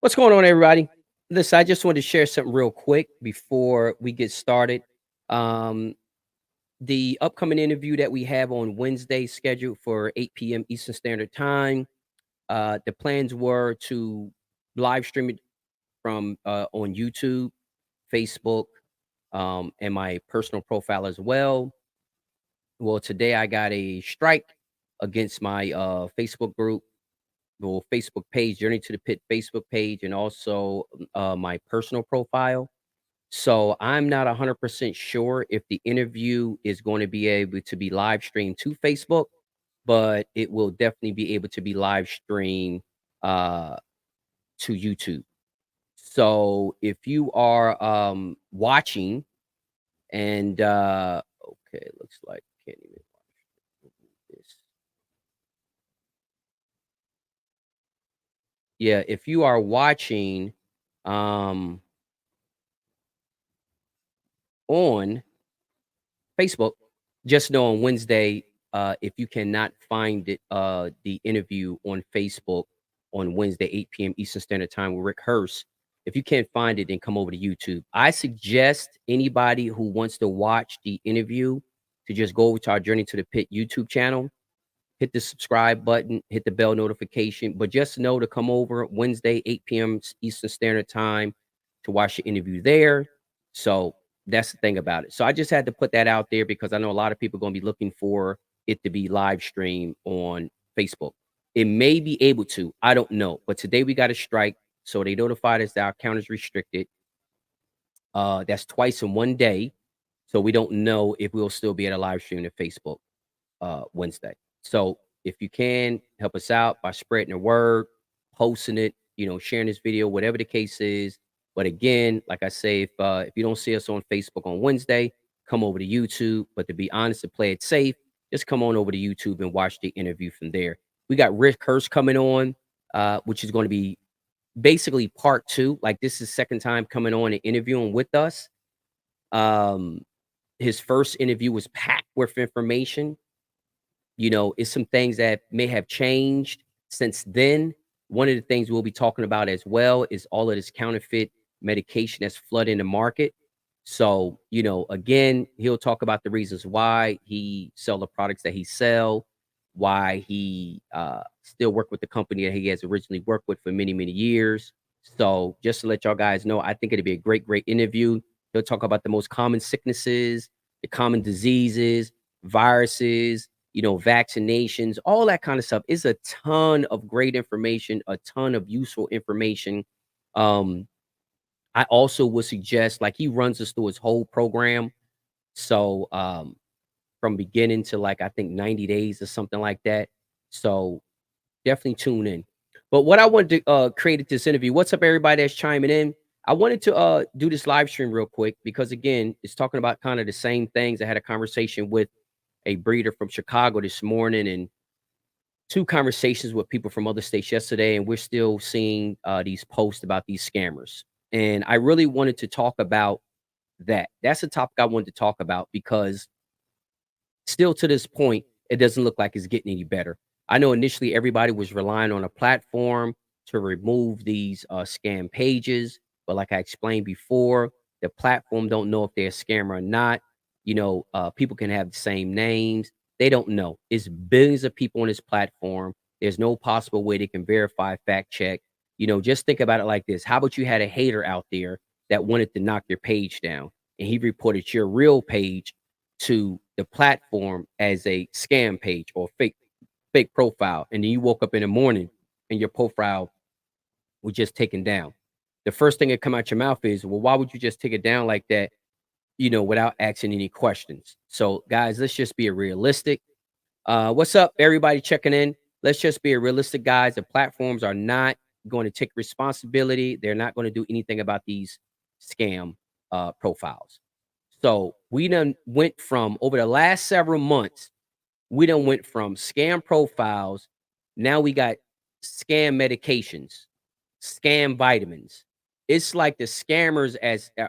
What's going on, everybody? Listen, I just wanted to share something real quick before we get started. Um, the upcoming interview that we have on Wednesday, scheduled for 8 p.m. Eastern Standard Time. The plans were to live stream it from on YouTube, Facebook, and my personal profile as well. Well, today I got a strike against my Facebook group, well, Facebook page, Journey to the Pit Facebook page, and also my personal profile. So I'm not 100% sure if the interview is going to be able to be live streamed to Facebook, but it will definitely be able to be live streamed uh, to YouTube. So if you are watching and okay, it looks like can't even watch this. Yeah, if you are watching um on Facebook, just know on Wednesday, if you cannot find it, the interview on Facebook on Wednesday, 8 p.m. Eastern Standard Time with Rick Hurst. If you can't find it, then come over to YouTube. I suggest anybody who wants to watch the interview to just go over to our Journey to the Pit YouTube channel, hit the subscribe button, hit the bell notification. But just know to come over Wednesday, 8 p.m. Eastern Standard Time to watch the interview there. So that's the thing about it. So I just had to put that out there because I know a lot of people are going to be looking for it to be live streamed on Facebook. It may be able to, I don't know. But today we got a strike. So they notified us that our account is restricted. That's twice in one day. So we don't know if we'll still be at a live stream to Facebook Wednesday. So if you can help us out by spreading the word, posting it, sharing this video, whatever the case is. But again, like I say, if you don't see us on Facebook on Wednesday, come over to YouTube. But to be honest, to play it safe, just come on over to YouTube and watch the interview from there. We got Rick Hurst coming on, which is going to be basically part two. Like this is second time coming on and interviewing with us. Um, his first interview was packed with information. It's some things that may have changed since then. One of the things we'll be talking about as well is all of this counterfeit medication that's flooding the market. So, again, he'll talk about the reasons why he sell the products that he sell, why he still work with the company that he has originally worked with for many, many years. So just to let y'all guys know, I think it'll be a great, great interview. He'll talk about the most common sicknesses, the common diseases, viruses, vaccinations, all that kind of stuff. Is a ton of great information, a ton of useful information. Um, I also would suggest, like, he runs us through his whole program. So from beginning to like I think 90 days or something like that. So definitely tune in. But what I wanted to create this interview. What's up, everybody that's chiming in? I wanted to do this live stream real quick because again, it's talking about kind of the same things. I had a conversation with a breeder from Chicago this morning and two conversations with people from other states yesterday, and we're still seeing these posts about these scammers. And I really wanted to talk about that. That's a topic I wanted to talk about because still to this point, it doesn't look like it's getting any better. I know initially everybody was relying on a platform to remove these scam pages, but like I explained before, the platform don't know if they're a scam or not. People can have the same names. They don't know. It's billions of people on this platform. There's no possible way they can verify, fact check. Just think about it like this. How about you had a hater out there that wanted to knock your page down and he reported your real page to the platform as a scam page or fake profile, and then you woke up in the morning and your profile was just taken down. The first thing that come out your mouth is, well, why would you just take it down like that, without asking any questions? So guys, let's just be realistic. What's up, everybody checking in? Let's just be realistic, guys. The platforms are not going to take responsibility. They're not going to do anything about these scam profiles. So we done went from over the last several months, we done went from scam profiles. Now we got scam medications, scam vitamins. It's like the scammers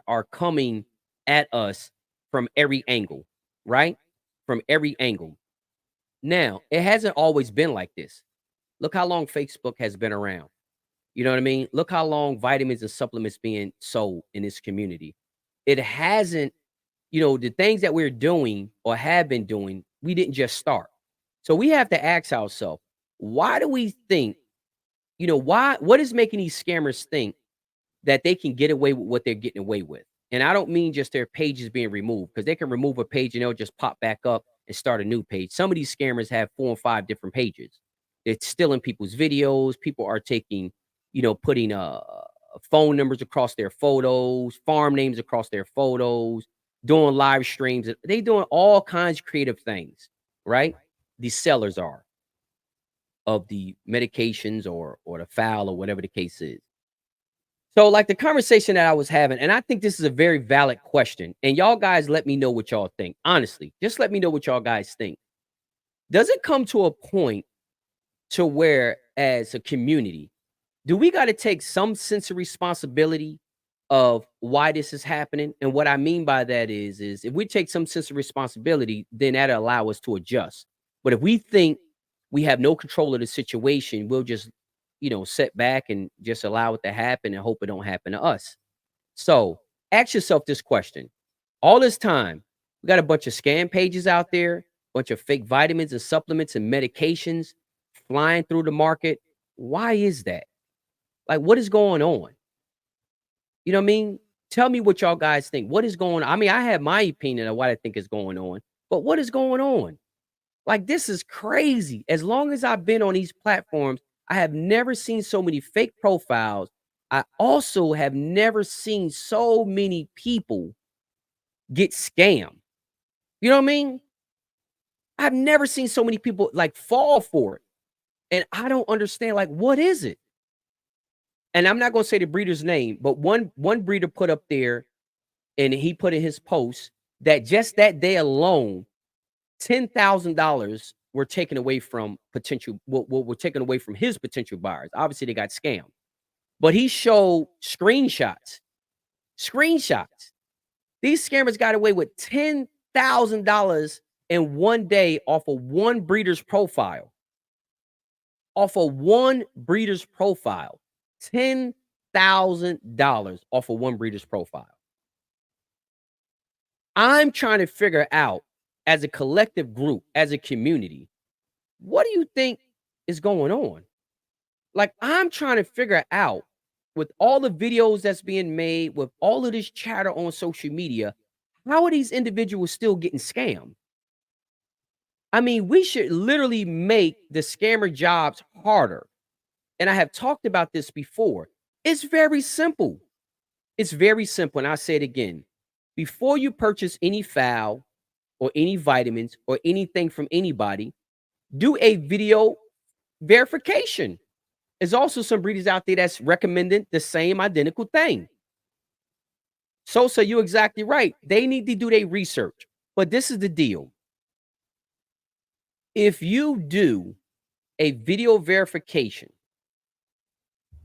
are coming at us from every angle, right? From every angle. Now, it hasn't always been like this. Look how long Facebook has been around. You know what I mean? Look how long vitamins and supplements being sold in this community. It hasn't, the things that we're doing or have been doing, we didn't just start. So we have to ask ourselves, why do we think, what is making these scammers think that they can get away with what they're getting away with? And I don't mean just their pages being removed, because they can remove a page and they'll just pop back up and start a new page. Some of these scammers have 4 and 5 different pages. It's stealing people's videos. People are taking, putting phone numbers across their photos, farm names across their photos, doing live streams. They doing all kinds of creative things, right? These sellers are of the medications or the foul or whatever the case is. So, like the conversation that I was having, and I think this is a very valid question. And y'all guys, let me know what y'all think. Honestly, just let me know what y'all guys think. Does it come to a point to where, as a community, do we got to take some sense of responsibility of why this is happening? And what I mean by that is if we take some sense of responsibility, then that'll allow us to adjust. But if we think we have no control of the situation, we'll just, sit back and just allow it to happen and hope it don't happen to us. So ask yourself this question. All this time, we got a bunch of scam pages out there, bunch of fake vitamins and supplements and medications flying through the market. Why is that? Like, what is going on? You know what I mean? Tell me what y'all guys think. What is going on? I mean, I have my opinion of what I think is going on, but what is going on? Like, this is crazy. As long as I've been on these platforms, I have never seen so many fake profiles. I also have never seen so many people get scammed. You know what I mean? I've never seen so many people like fall for it. And I don't understand, like, what is it? And I'm not going to say the breeder's name, but one breeder put up there, and he put in his post that just that day alone, $10,000 were taken away from potential, what were taken away from his potential buyers. Obviously, they got scammed, but he showed screenshots. Screenshots. These scammers got away with $10,000 in one day off of one breeder's profile. Off of one breeder's profile. $10,000 off of one breeder's profile. I'm trying to figure out, as a collective group, as a community, what do you think is going on? Like, I'm trying to figure out, with all the videos that's being made, with all of this chatter on social media, how are these individuals still getting scammed? I mean, we should literally make the scammer jobs harder. And I have talked about this before. It's very simple. It's very simple. And I'll say it again. Before you purchase any fowl or any vitamins or anything from anybody, do a video verification. There's also some breeders out there that's recommending the same identical thing. So you're exactly right. They need to do their research. But this is the deal. If you do a video verification,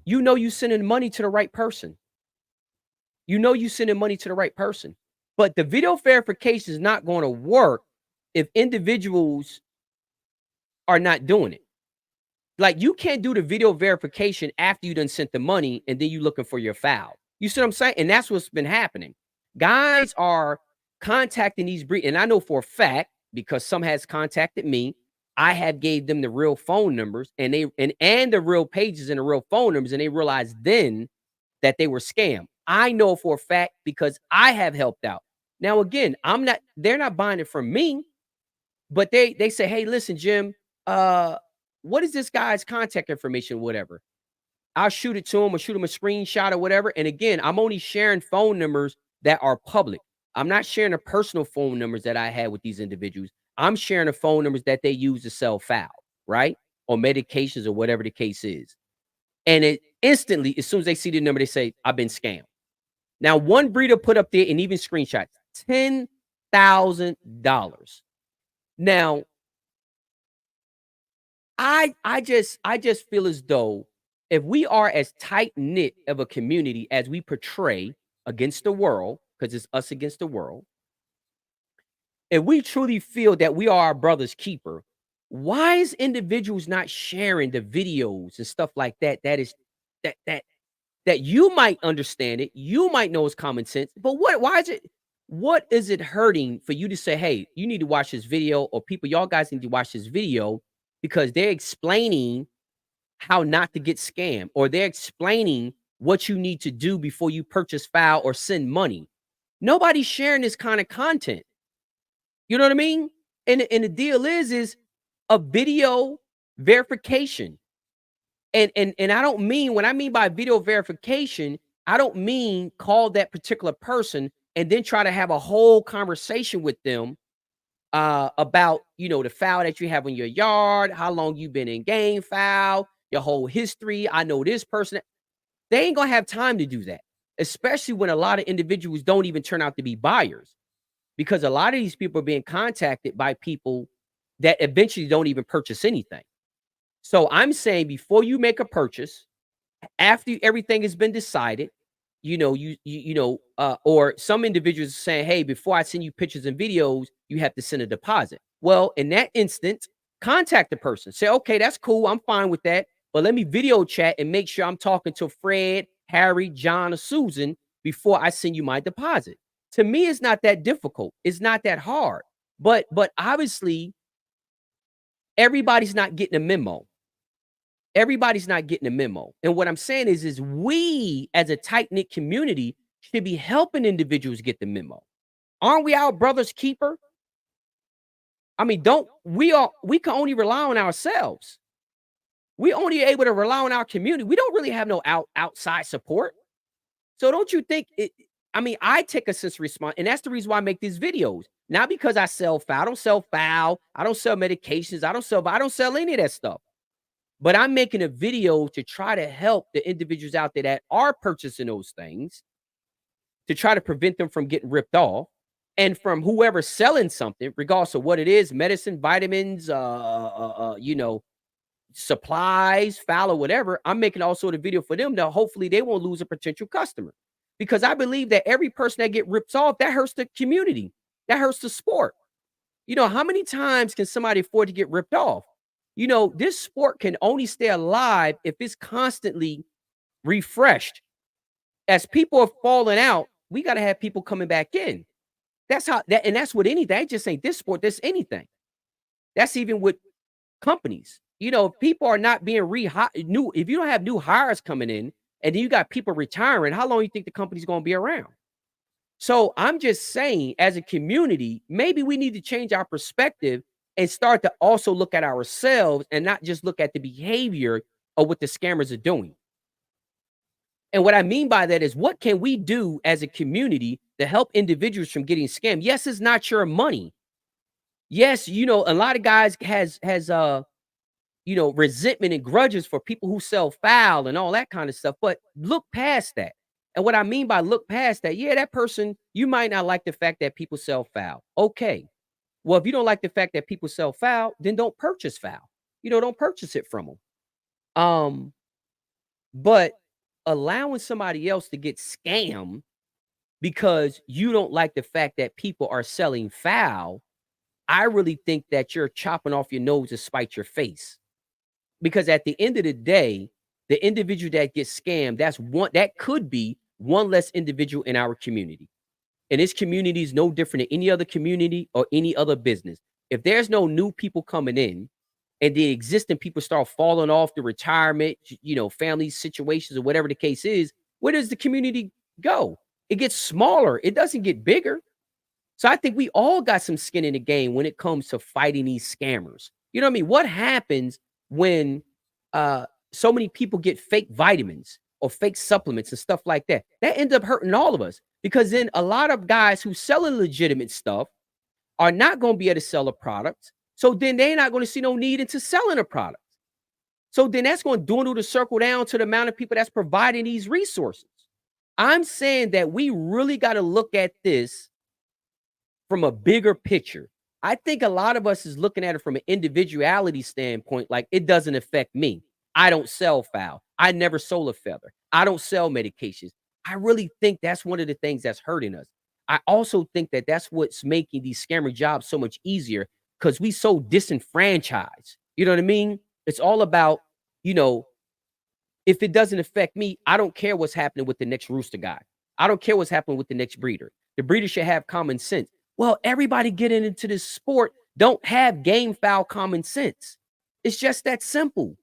you're sending money to the right person. You're sending money to the right person. But the video verification is not going to work if individuals are not doing it. Like, you can't do the video verification after you done sent the money and then you looking for your foul. You see what I'm saying? And that's what's been happening. Guys are contacting these breeders, and I know for a fact, because some has contacted me, I have gave them the real phone numbers and the real pages and the real phone numbers, and they realized then that they were scammed. I know for a fact because I have helped out. Now, again, they're not buying it from me, but they say, hey, listen, Jim, what is this guy's contact information, whatever? I'll shoot it to him or shoot him a screenshot or whatever. And again, I'm only sharing phone numbers that are public. I'm not sharing the personal phone numbers that I had with these individuals. I'm sharing the phone numbers that they use to sell foul, right? Or medications or whatever the case is. And it instantly, as soon as they see the number, they say, I've been scammed. Now, one breeder put up there and even screenshots, $10,000. Now, I just feel as though if we are as tight knit of a community as we portray against the world, because it's us against the world, if we truly feel that we are our brother's keeper, why is individuals not sharing the videos and stuff like that? That is that that you might understand it, you might know it's common sense, but what is it hurting for you to say, "Hey, you need to watch this video," or people, "Y'all guys need to watch this video because they're explaining how not to get scammed, or they're explaining what you need to do before you purchase, file, or send money." Nobody's sharing this kind of content. You know what I mean? And the deal is a video verification. And I don't mean, when I mean by video verification, I don't mean call that particular person and then try to have a whole conversation with them about, the foul that you have in your yard, how long you've been in game foul, your whole history. I know this person. They ain't gonna have time to do that, especially when a lot of individuals don't even turn out to be buyers, because a lot of these people are being contacted by people that eventually don't even purchase anything. So I'm saying, before you make a purchase, after everything has been decided, or some individuals are saying, "Hey, before I send you pictures and videos, you have to send a deposit." Well, in that instance, contact the person. Say, "Okay, that's cool. I'm fine with that. But let me video chat and make sure I'm talking to Fred, Harry, John, or Susan before I send you my deposit." To me, it's not that difficult. It's not that hard. But obviously, everybody's not getting a memo. Everybody's not getting a memo. And what I'm saying is we, as a tight-knit community, should be helping individuals get the memo. Aren't we our brother's keeper? I mean, don't we can only rely on ourselves. We only able to rely on our community. We don't really have no outside support. So don't you think it? I mean, I take a sense of response, and that's the reason why I make these videos. Not because I sell foul. I don't sell foul. I don't sell medications. I don't sell any of that stuff. But I'm making a video to try to help the individuals out there that are purchasing those things, to try to prevent them from getting ripped off, and from whoever's selling something, regardless of what it is, medicine, vitamins, supplies, foul, or whatever. I'm making also the video for them that hopefully they won't lose a potential customer. Because I believe that every person that get ripped off, that hurts the community. That hurts the sport. How many times can somebody afford to get ripped off? This sport can only stay alive if it's constantly refreshed. As people are falling out, we got to have people coming back in. That's how that, and that's with anything. I just ain't this sport, that's anything. That's even with companies. If people are not being new, if you don't have new hires coming in, and then you got people retiring, how long you think the company's going to be around? So I'm just saying, as a community, maybe we need to change our perspective and start to also look at ourselves and not just look at the behavior of what the scammers are doing. And what I mean by that is, what can we do as a community to help individuals from getting scammed? Yes, it's not your money. Yes, a lot of guys has resentment and grudges for people who sell foul and all that kind of stuff. But look past that. And what I mean by look past that, yeah, that person, you might not like the fact that people sell foul. Okay. Well, if you don't like the fact that people sell foul, then don't purchase foul. Don't purchase it from them. But allowing somebody else to get scammed because you don't like the fact that people are selling foul, I really think that you're chopping off your nose to spite your face. Because at the end of the day, the individual that gets scammed, that could be one less individual in our community. And this community is no different than any other community or any other business. If there's no new people coming in and the existing people start falling off, the retirement, family situations or whatever the case is, where does the community go? It gets smaller. It doesn't get bigger. So I think we all got some skin in the game when it comes to fighting these scammers. You know what I mean? What happens when so many people get fake vitamins or fake supplements and stuff like that? That ends up hurting all of us, because then a lot of guys who selling legitimate stuff are not going to be able to sell a product. So then they're not going to see no need into selling a product. So then that's going to dwindle the circle down to the amount of people that's providing these resources. I'm saying that we really got to look at this from a bigger picture. I think a lot of us is looking at it from an individuality standpoint, like it doesn't affect me. I don't sell foul. I never sold a feather. I don't sell medications. I really think that's one of the things that's hurting us. I also think that that's what's making these scammer jobs so much easier, because we so disenfranchised. You know what I mean? It's all about, you know, If it doesn't affect me, I don't care what's happening with the next rooster guy. I don't care what's happening with the next breeder. The breeder should have common sense. Well, everybody getting into this sport don't have game foul common sense. It's just that simple.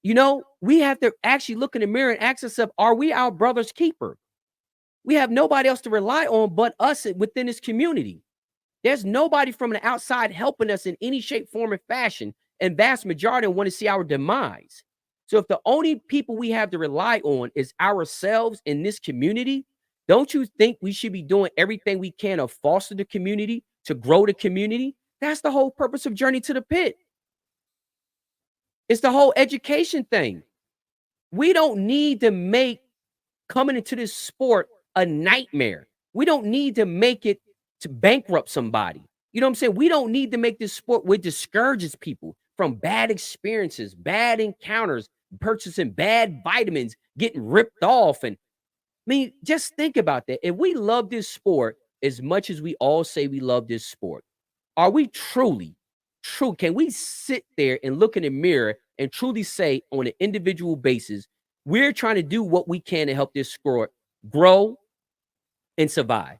You know, we have to actually look in the mirror and ask ourselves, are we our brother's keeper? We have nobody else to rely on but us within this community. There's nobody from the outside helping us in any shape, form, or fashion. And vast majority want to see our demise. So if the only people we have to rely on is ourselves in this community, don't you think we should be doing everything we can to foster the community, to grow the community? That's the whole purpose of Journey to the Pit. It's the whole education thing. We don't need to make coming into this sport a nightmare. We don't need to make it to bankrupt somebody. You know what I'm saying? We don't need to make this sport what discourages people from bad experiences, bad encounters, purchasing bad vitamins, getting ripped off. And I mean, just think about that. If we love this sport as much as we all say we love this sport, are we truly, true? Can we sit there and look in the mirror and truly say on an individual basis, we're trying to do what we can to help this sport grow and survive?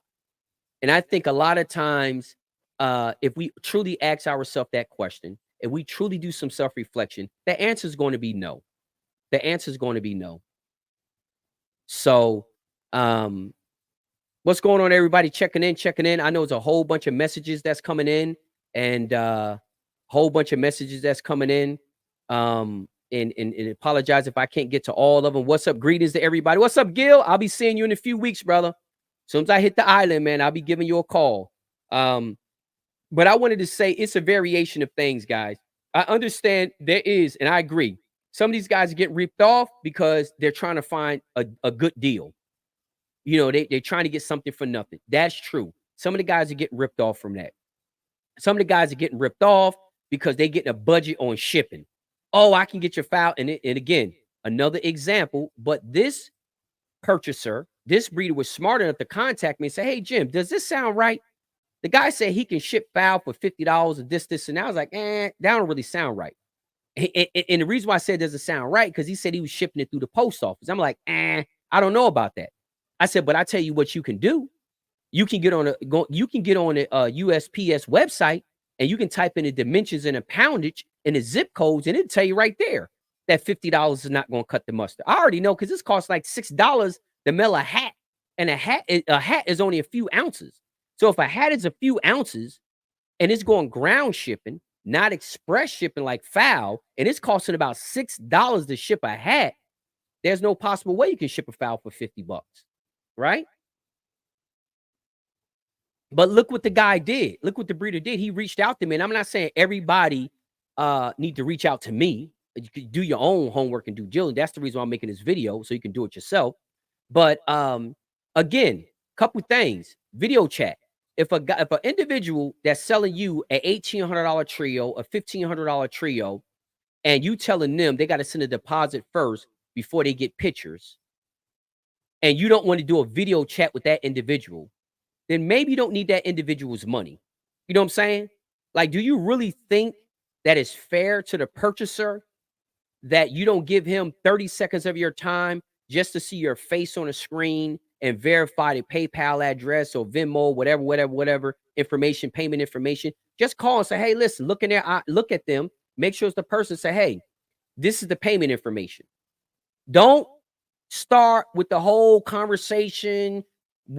And I think a lot of times, if we truly ask ourselves that question, if we truly do some self-reflection, the answer is going to be no. The answer is going to be no. So, what's going on, everybody? Checking in. I know it's a whole bunch of messages that's coming in, and whole bunch of messages that's coming in. And apologize if I can't get to all of them. What's up? Greetings to everybody. What's up, Gil? I'll be seeing you in a few weeks, brother. As soon as I hit the island, man, I'll be giving you a call. But I wanted to say it's a variation of things, guys. I understand there is, and I agree. Some of these guys get ripped off because they're trying to find a good deal. You know, they're trying to get something for nothing. That's true. Some of the guys are getting ripped off from that. Some of the guys are getting ripped off because they're getting a budget on shipping. Oh, I can get your file. And again, another example, but this purchaser, this breeder was smart enough to contact me and say, hey, Jim, does this sound right? The guy said he can ship fowl for $50 and this, and I was like, that don't really sound right. And the reason why I said it doesn't sound right, because he said he was shipping it through the post office. I'm like, I don't know about that. I said, but I tell you what you can do. You can get on a USPS website and you can type in the dimensions and the poundage and the zip codes, and it'll tell you right there that $50 is not going to cut the mustard. I already know, because this costs like $6 to mail a hat, and a hat is only a few ounces. So if a hat is a few ounces and it's going ground shipping, not express shipping like fowl, and it's costing about $6 to ship a hat, there's no possible way you can ship a fowl for $50, right? But look what the guy did. Look what the breeder did. He reached out to me, and I'm not saying everybody need to reach out to me. You can do your own homework and due diligence. That's the reason why I'm making this video, so you can do it yourself. But again, couple things. Video chat. If an individual that's selling you an $1,800 trio, a $1,500 trio, and you telling them they got to send a deposit first before they get pictures, and you don't want to do a video chat with that individual, then maybe you don't need that individual's money. You know what I'm saying? Like, do you really think that is fair to the purchaser that you don't give him 30 seconds of your time just to see your face on a screen and verify the PayPal address or Venmo, whatever information, payment information? Just call and say, hey, listen, look in there, look at them, make sure it's the person. Say, hey, this is the payment information. Don't start with the whole conversation.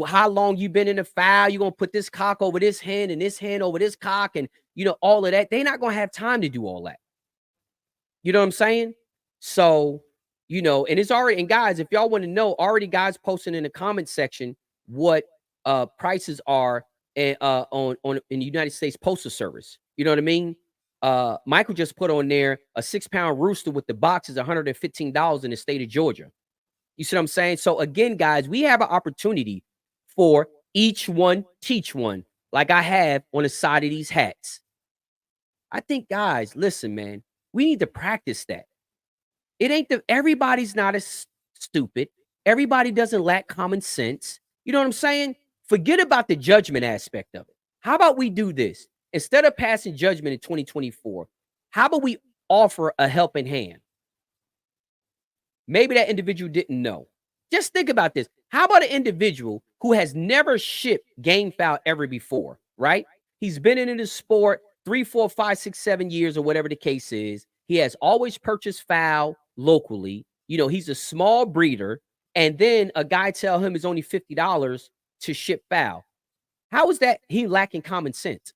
How long you been in the fowl? You're gonna put this cock over this hen and this hen over this cock, and all of that. They're not gonna have time to do all that. You know what I'm saying? So, and it's already, and guys, if y'all want to know, already guys posting in the comment section what prices are on in the United States Postal Service. You know what I mean? Michael just put on there a 6-pound rooster with the box is $115 in the state of Georgia. You see what I'm saying? So again, guys, we have an opportunity for each one, teach one, like I have on the side of these hats. I think, guys, listen, man, we need to practice that. It ain't everybody's not as stupid. Everybody doesn't lack common sense. You know what I'm saying? Forget about the judgment aspect of it. How about we do this? Instead of passing judgment in 2024, how about we offer a helping hand? Maybe that individual didn't know. Just think about this. How about an individual who has never shipped game foul ever before, right? He's been in the sport 3, 4, 5, 6, 7 years or whatever the case is. He has always purchased foul locally. He's a small breeder. And then a guy tell him it's only $50 to ship foul. How is that he lacking common sense?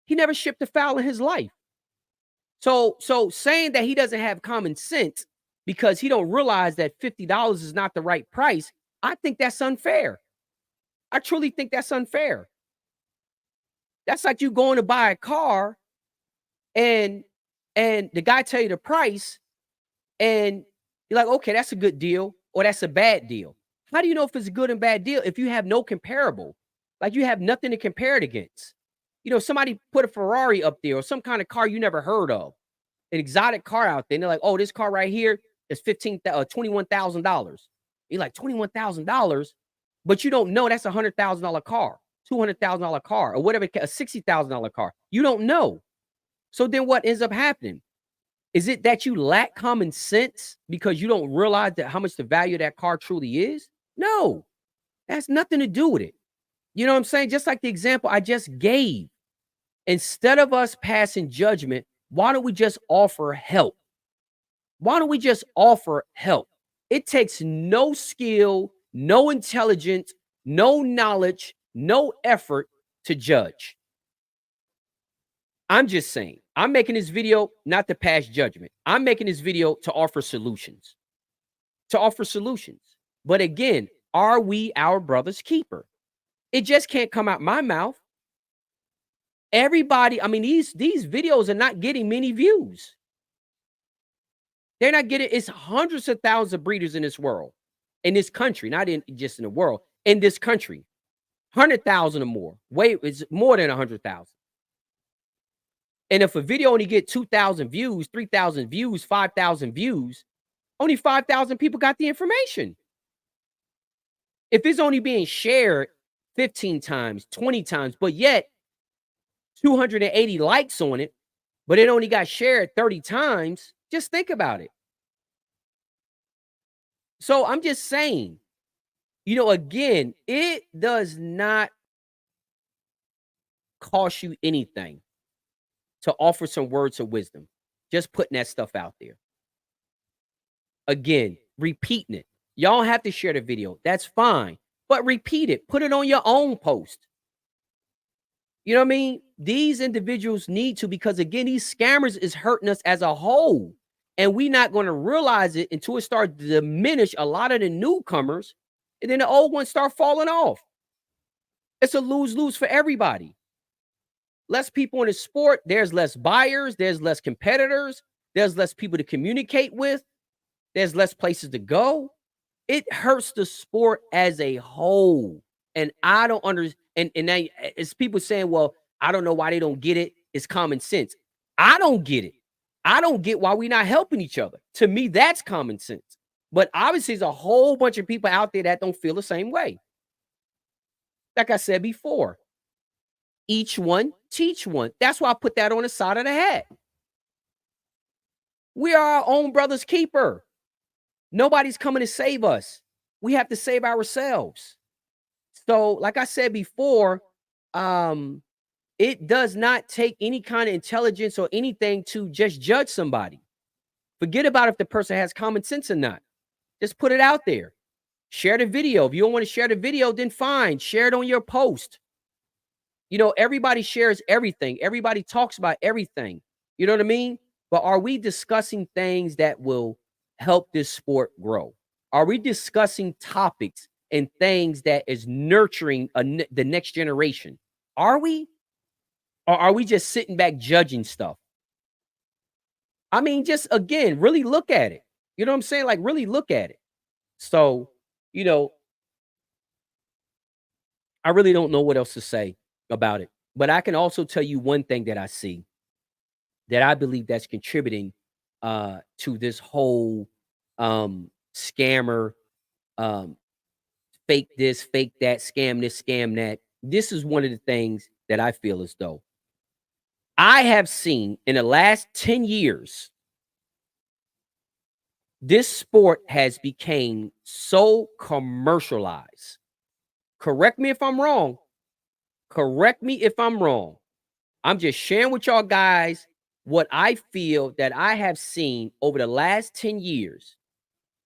He never shipped a foul in his life. So saying that he doesn't have common sense because he don't realize that $50 is not the right price, I think that's unfair. I truly think that's unfair. That's like you going to buy a car and the guy tell you the price and you're like, okay, that's a good deal or that's a bad deal. How do you know if it's a good and bad deal if you have no comparable? Like you have nothing to compare it against. Somebody put a Ferrari up there or some kind of car you never heard of, an exotic car out there. And they're like, oh, this car right here is $21,000. You're like, $21,000, but you don't know that's $100,000 car, $200,000 car, or whatever, a $60,000 car. You don't know. So then what ends up happening? Is it that you lack common sense because you don't realize that how much the value of that car truly is? No, that has nothing to do with it. You know what I'm saying? Just like the example I just gave. Instead of us passing judgment, why don't we just offer help? Why don't we just offer help? It takes no skill, no intelligence, no knowledge, no effort to judge. I'm just saying, I'm making this video not to pass judgment. I'm making this video to offer solutions. To offer solutions. But again, are we our brother's keeper? It just can't come out my mouth. Everybody, I mean, these videos are not getting many views. They're not getting, it's hundreds of thousands of breeders in this world, in this country, not in just in the world, in this country. 100,000 or more. Wait, it's more than 100,000. And if a video only get 2,000 views, 3,000 views, 5,000 views, only 5,000 people got the information. If it's only being shared 15 times, 20 times, but yet 280 likes on it, but it only got shared 30 times, just think about it. So I'm just saying, again, it does not cost you anything to offer some words of wisdom. Just putting that stuff out there. Again, repeating it. Y'all have to share the video. That's fine. But repeat it. Put it on your own post. You know what I mean? These individuals need to, because again, these scammers is hurting us as a whole. And we're not going to realize it until it starts to diminish a lot of the newcomers. And then the old ones start falling off. It's a lose-lose for everybody. Less people in the sport, there's less buyers, there's less competitors, there's less people to communicate with, there's less places to go. It hurts the sport as a whole. And I don't understand. And now it's people saying, well, I don't know why they don't get it. It's common sense. I don't get it. I don't get why we're not helping each other. To me, that's common sense. But obviously, there's a whole bunch of people out there that don't feel the same way. Like I said before, each one, teach one. That's why I put that on the side of the hat. We are our own brother's keeper. Nobody's coming to save us. We have to save ourselves. So, like I said before, it does not take any kind of intelligence or anything to just judge somebody. Forget about if the person has common sense or not. Just put it out there. Share the video. If you don't want to share the video, then fine. Share it on your post. Everybody shares everything. Everybody talks about everything. You know what I mean? But are we discussing things that will help this sport grow? Are we discussing topics and things that is nurturing the next generation? Are we? Or are we just sitting back judging stuff? I mean, just again, really look at it. You know what I'm saying? Like, really look at it. So, I really don't know what else to say about it. But I can also tell you one thing that I see that I believe that's contributing to this whole scammer, fake this, fake that, scam this, scam that. This is one of the things that I feel as though I have seen in the last 10 years This sport has became so commercialized. Correct me if I'm wrong. Correct me if I'm wrong. I'm just sharing with y'all guys what I feel that I have seen over the last 10 years,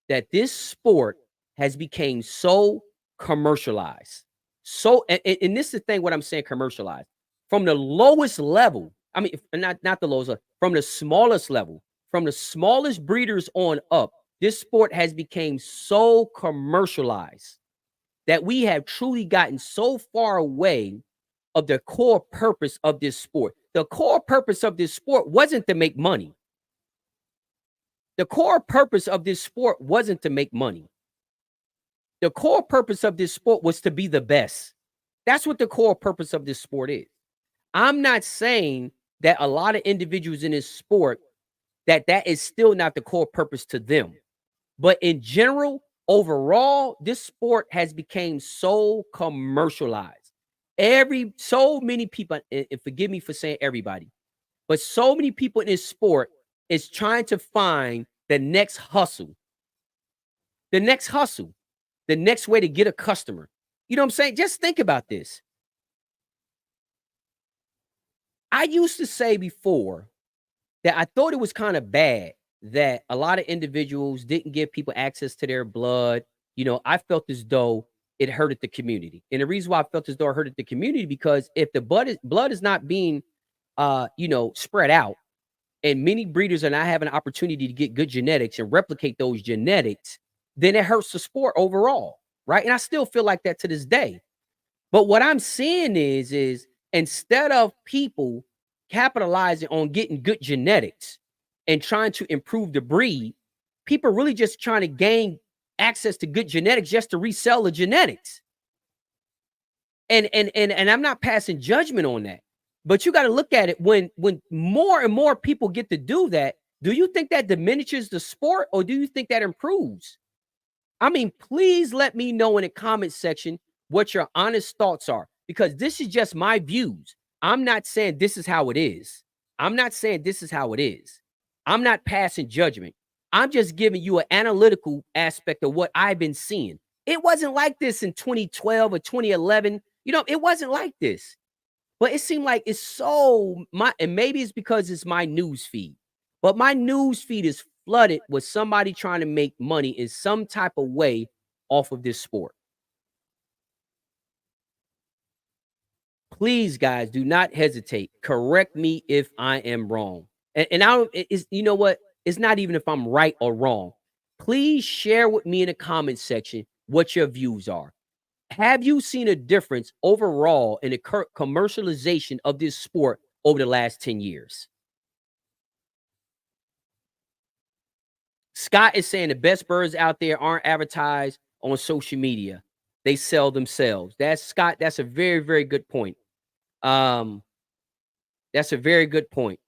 that this sport has become so commercialized. So, and this is the thing, what I'm saying commercialized. From the lowest level, I mean, not the lowest level, from the smallest level, from the smallest breeders on up, this sport has become so commercialized that we have truly gotten so far away of the core purpose of this sport. The core purpose of this sport wasn't to make money. The core purpose of this sport wasn't to make money. The core purpose of this sport was to be the best. That's what the core purpose of this sport is. I'm not saying that a lot of individuals in this sport that is still not the core purpose to them. But in general, overall, this sport has become so commercialized. So many people, and forgive me for saying everybody, but so many people in this sport is trying to find the next hustle, the next way to get a customer. You know what I'm saying? Just think about this. I used to say before that I thought it was kind of bad that a lot of individuals didn't give people access to their blood. I felt as though it hurted the community. And the reason why I felt as though it hurted the community, because if the blood is not being spread out, and many breeders are not having an opportunity to get good genetics and replicate those genetics, then it hurts the sport overall, right? And I still feel like that to this day. But what I'm seeing is instead of people capitalizing on getting good genetics and trying to improve the breed, people are really just trying to gain access to good genetics just to resell the genetics. And I'm not passing judgment on that. But you got to look at it, when more and more people get to do that, do you think that diminishes the sport, or do you think that improves? I mean, please let me know in the comment section what your honest thoughts are, because this is just my views. I'm not saying this is how it is. I'm not saying this is how it is. I'm not passing judgment. I'm just giving you an analytical aspect of what I've been seeing. It wasn't like this in 2012 or 2011. It wasn't like this. But it seemed like it's and maybe it's because it's my news feed, but my news feed is flooded with somebody trying to make money in some type of way off of this sport. Please, guys, do not hesitate. Correct me if I am wrong. And I don't, it's, you know what? It's not even if I'm right or wrong. Please share with me in the comment section what your views are. Have you seen a difference overall in the commercialization of this sport over the last 10 years? Scott is saying the best birds out there aren't advertised on social media. They sell themselves. That's Scott. That's a very, very good point. Um, that's a very good point.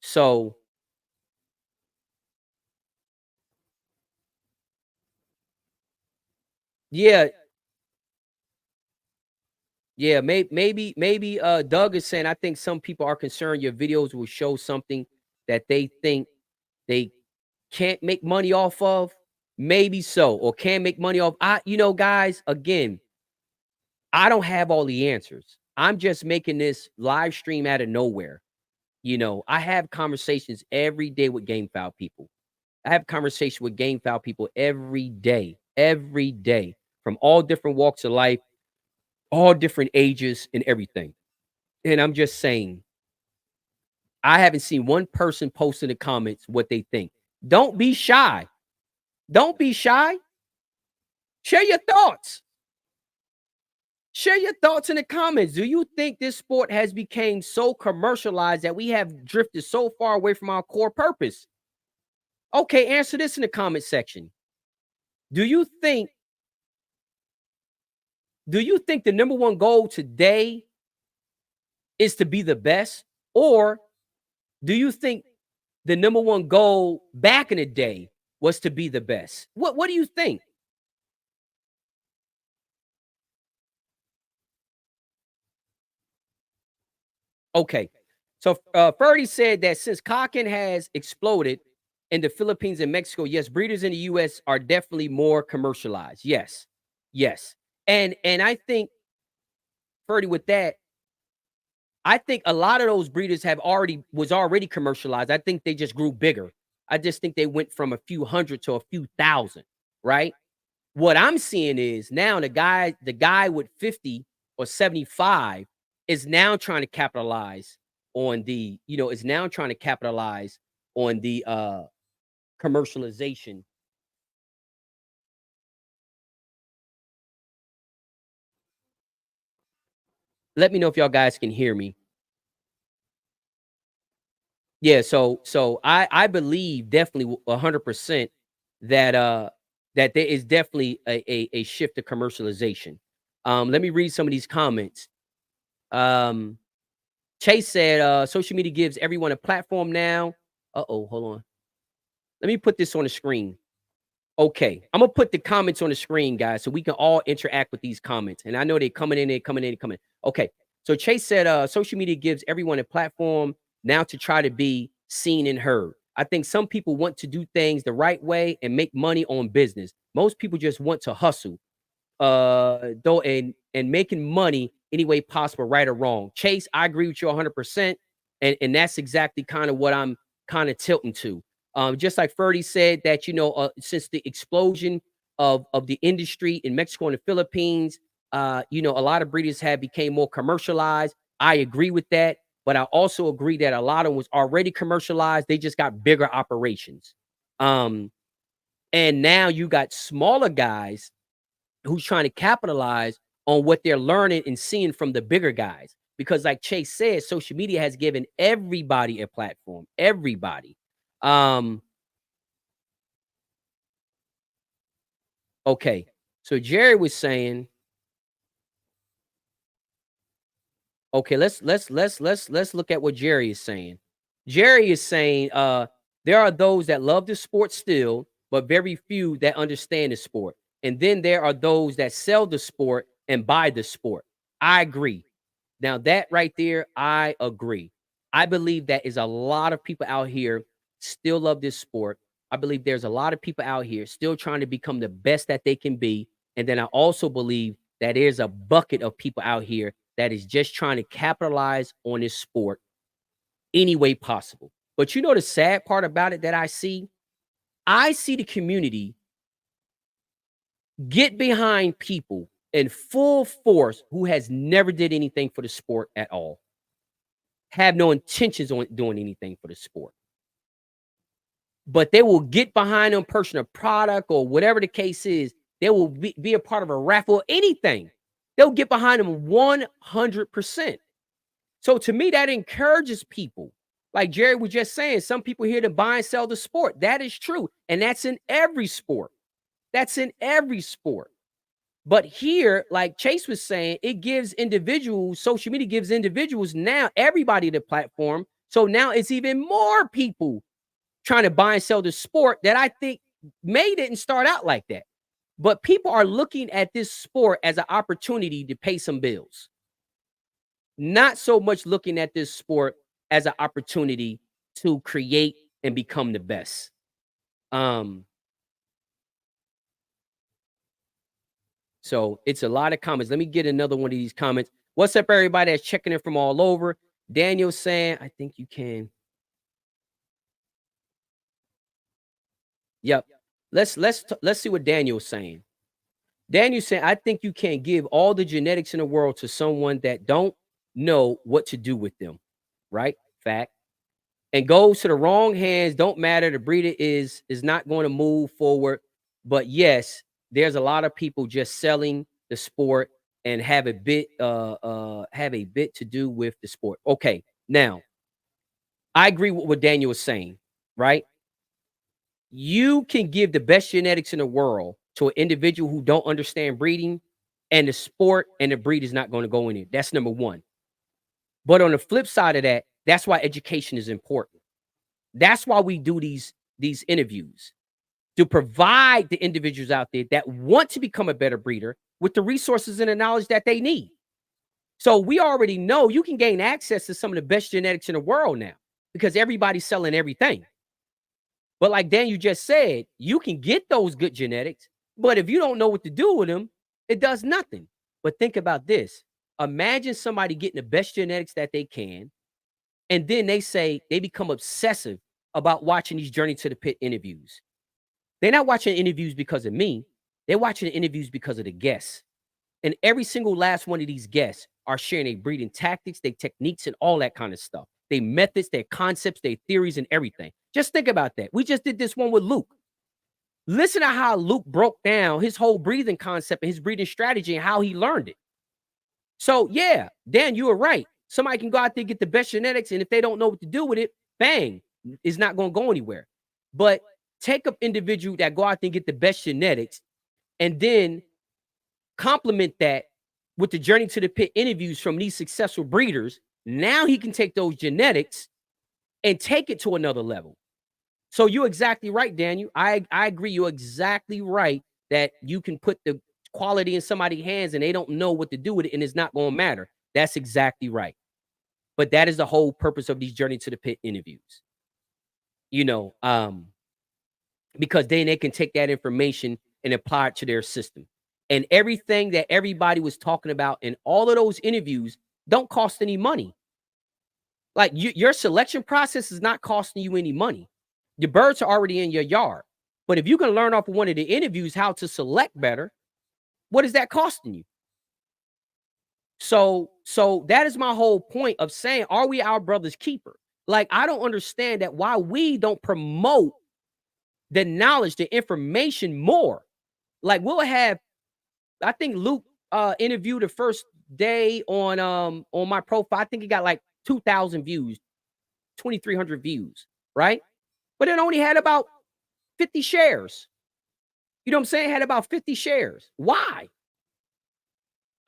So yeah, yeah, maybe Doug is saying, I think some people are concerned your videos will show something that they think they can't make money off of. Maybe so, or can make money off. Guys, again, I don't have all the answers. I'm just making this live stream out of nowhere. I have conversations every day with game foul people. I have conversation with game foul people every day, from all different walks of life, all different ages and everything. And I'm just saying, I haven't seen one person post in the comments what they think. Don't be shy. Don't be shy. Share your thoughts. Share your thoughts in the comments. Do you think this sport has become so commercialized that we have drifted so far away from our core purpose? Okay, answer this in the comment section. Do you think the number one goal today is to be the best, or do you think the number one goal back in the day was to be the best? What do you think? Okay. So Ferdy said that since Cockin has exploded, In the Philippines and Mexico, yes, breeders in the US are definitely more commercialized. Yes. Yes. And I think, Ferdy, with that, I think a lot of those breeders already commercialized. I think they just grew bigger. I just think they went from a few hundred to a few thousand, right? What I'm seeing is now the guy with 50 or 75 is now trying to capitalize on is now trying to capitalize on the commercialization. Let me know if y'all guys can hear me. Yeah, so I believe definitely 100% that that there is definitely a shift to commercialization. Let me read some of these comments. Um Chase said social media gives everyone a platform now. Uh-oh, hold on. Let me put this on the screen. Okay, I'm gonna put the comments on the screen, guys, so we can all interact with these comments. And I know they're coming in, they're coming in, they're coming. Okay, so Chase said, social media gives everyone a platform now to try to be seen and heard. I think some people want to do things the right way and make money on business. Most people just want to hustle though and making money any way possible, right or wrong. Chase, I agree with you 100%, and that's exactly kind of what I'm kind of tilting to. Just like Ferdy said that since the explosion of the industry in Mexico and the Philippines, a lot of breeders have became more commercialized. I agree with that, but I also agree that a lot of them was already commercialized. They just got bigger operations. Um, and now you got smaller guys who's trying to capitalize on what they're learning and seeing from the bigger guys. Because, like Chase said, social media has given everybody a platform. Everybody. Um, okay. So Jerry was saying, okay, let's look at what Jerry is saying. Jerry is saying there are those that love the sport still, but very few that understand the sport. And then there are those that sell the sport and buy the sport. I agree. Now that right there, I agree. I believe that is a lot of people out here still love this sport. I believe there's a lot of people out here still trying to become the best that they can be. And then I also believe that there's a bucket of people out here that is just trying to capitalize on this sport any way possible. But the sad part about it that I see the community get behind people in full force who has never did anything for the sport at all, have no intentions on doing anything for the sport. But they will get behind them, pushing a product or whatever the case is. They will be a part of a raffle, anything. They'll get behind them 100%. So to me, that encourages people. Like Jerry was just saying, some people here to buy and sell the sport. That is true. And that's in every sport. That's in every sport. But here, like Chase was saying, it gives individuals, social media gives individuals now, everybody the platform. So now it's even more people trying to buy and sell the sport that I think may didn't start out like that. But people are looking at this sport as an opportunity to pay some bills, not so much looking at this sport as an opportunity to create and become the best. Um, so it's a lot of comments. Let me get another one of these comments. What's up, everybody that's checking in from all over? Daniel saying, I think you can. Yep. Let's see what Daniel's saying. Daniel saying, I think you can't give all the genetics in the world to someone that don't know what to do with them. Right? Fact. And goes to the wrong hands, don't matter. The breeder is not going to move forward. But yes, there's a lot of people just selling the sport and have a bit to do with the sport. Okay, now I agree with what Daniel was saying, right? You can give the best genetics in the world to an individual who don't understand breeding, and the sport and the breed is not going to go in it. That's number one. But on the flip side of that, that's why education is important. That's why we do these interviews, to provide the individuals out there that want to become a better breeder with the resources and the knowledge that they need. So we already know you can gain access to some of the best genetics in the world now because everybody's selling everything. But like Dan, you just said, you can get those good genetics, but if you don't know what to do with them, it does nothing. But think about this. Imagine somebody getting the best genetics that they can, and then they say they become obsessive about watching these Journey to the Pit interviews. They're not watching interviews because of me. They're watching the interviews because of the guests. And every single last one of these guests are sharing their breeding tactics, their techniques, and all that kind of stuff. Their methods, their concepts, their theories, and everything. Just think about that. We just did this one with Luke. Listen to how Luke broke down his whole breathing concept and his breathing strategy and how he learned it. So, yeah, Dan, you were right. Somebody can go out there and get the best genetics, and if they don't know what to do with it, bang, it's not going to go anywhere. But take an individual that go out there and get the best genetics, and then complement that with the Journey to the Pit interviews from these successful breeders. Now he can take those genetics and take it to another level. So you're exactly right, Daniel. I agree. You're exactly right that you can put the quality in somebody's hands and they don't know what to do with it, and it's not going to matter. That's exactly right. But that is the whole purpose of these Journey to the Pit interviews. You know, because then they can take that information and apply it to their system. And everything that everybody was talking about in all of those interviews don't cost any money. Like your selection process is not costing you any money. Your birds are already in your yard. But if you can learn off of one of the interviews how to select better, what is that costing you? So that is my whole point of saying, are we our brother's keeper? Like, I don't understand that why we don't promote the knowledge, the information more. Like, we'll have, I think Luke interviewed the first day on my profile. I think he got like 2,000 views, 2,300 views, right? But it only had about 50 shares. You know what I'm saying? It had about 50 shares. Why?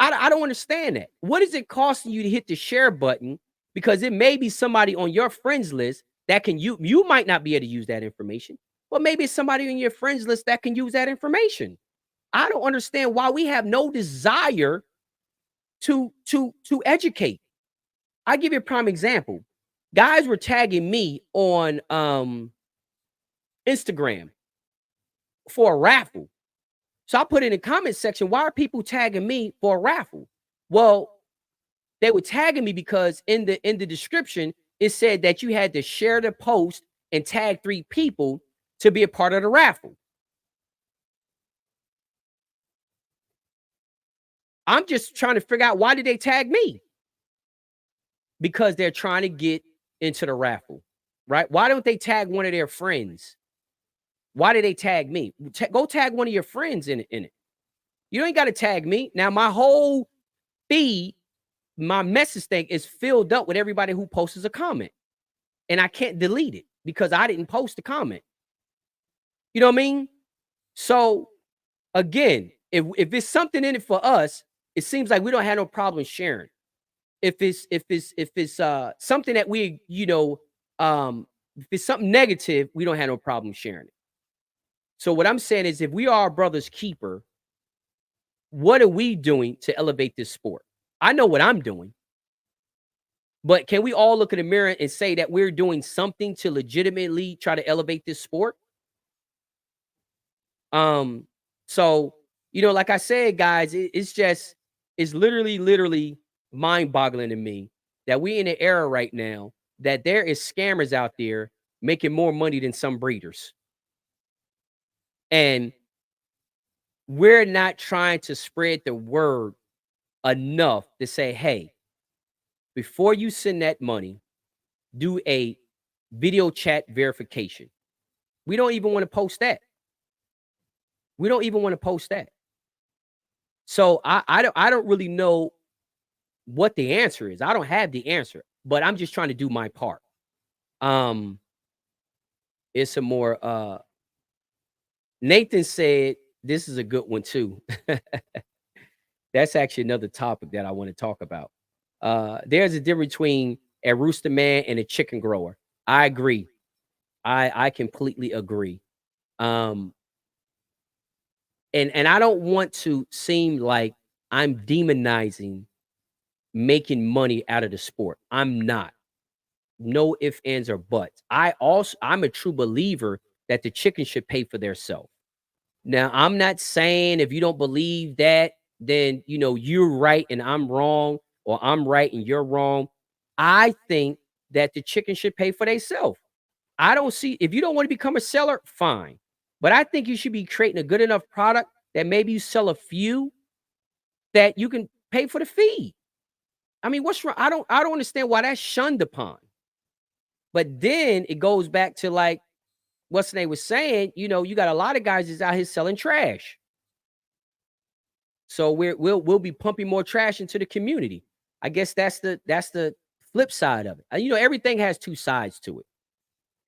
I don't understand that. What is it costing you to hit the share button? Because it may be somebody on your friends list that can you might not be able to use that information, but maybe it's somebody on your friends list that can use that information. I don't understand why we have no desire to educate. I give you a prime example. Guys were tagging me on Instagram for a raffle. So I put in the comment section, why are people tagging me for a raffle? Well, they were tagging me because in the description, it said that you had to share the post and tag 3 people to be a part of the raffle. I'm just trying to figure out, why did they tag me? Because they're trying to get into the raffle, right? Why don't they tag one of their friends? Why did they tag me? Go tag one of your friends in it. You ain't got to tag me. Now, my whole feed, my message thing is filled up with everybody who posts a comment. And I can't delete it because I didn't post a comment. You know what I mean? So again, if it's something in it for us, it seems like we don't have no problem sharing. If it's something that we, if it's something negative, we don't have no problem sharing it. So what I'm saying is, if we are our brother's keeper, what are we doing to elevate this sport? I know what I'm doing. But can we all look in the mirror and say that we're doing something to legitimately try to elevate this sport? So, like I said, guys, it's literally mind-boggling to me that we in an era right now that there is scammers out there making more money than some breeders. And we're not trying to spread the word enough to say, hey, before you send that money, do a video chat verification. We don't even want to post that. We don't even want to post that. So I don't really know what the answer is. I don't have the answer, but I'm just trying to do my part. It's some more Nathan said, this is a good one too. That's actually another topic that I want to talk about. There's a difference between a rooster man and a chicken grower. I agree. I completely agree. And I don't want to seem like I'm demonizing making money out of the sport. I'm not. No ifs, ands, or buts. I'm a true believer that the chicken should pay for their self. Now, I'm not saying if you don't believe that, then you're right and I'm wrong, or I'm right and you're wrong. I think that the chicken should pay for themselves. I don't see, if you don't want to become a seller, fine. But I think you should be creating a good enough product that maybe you sell a few that you can pay for the fee. I mean, what's wrong? I don't understand why that's shunned upon. But then it goes back to, like, what's the name was saying, you got a lot of guys that's out here selling trash. So we'll be pumping more trash into the community. I guess that's the flip side of it. Everything has two sides to it.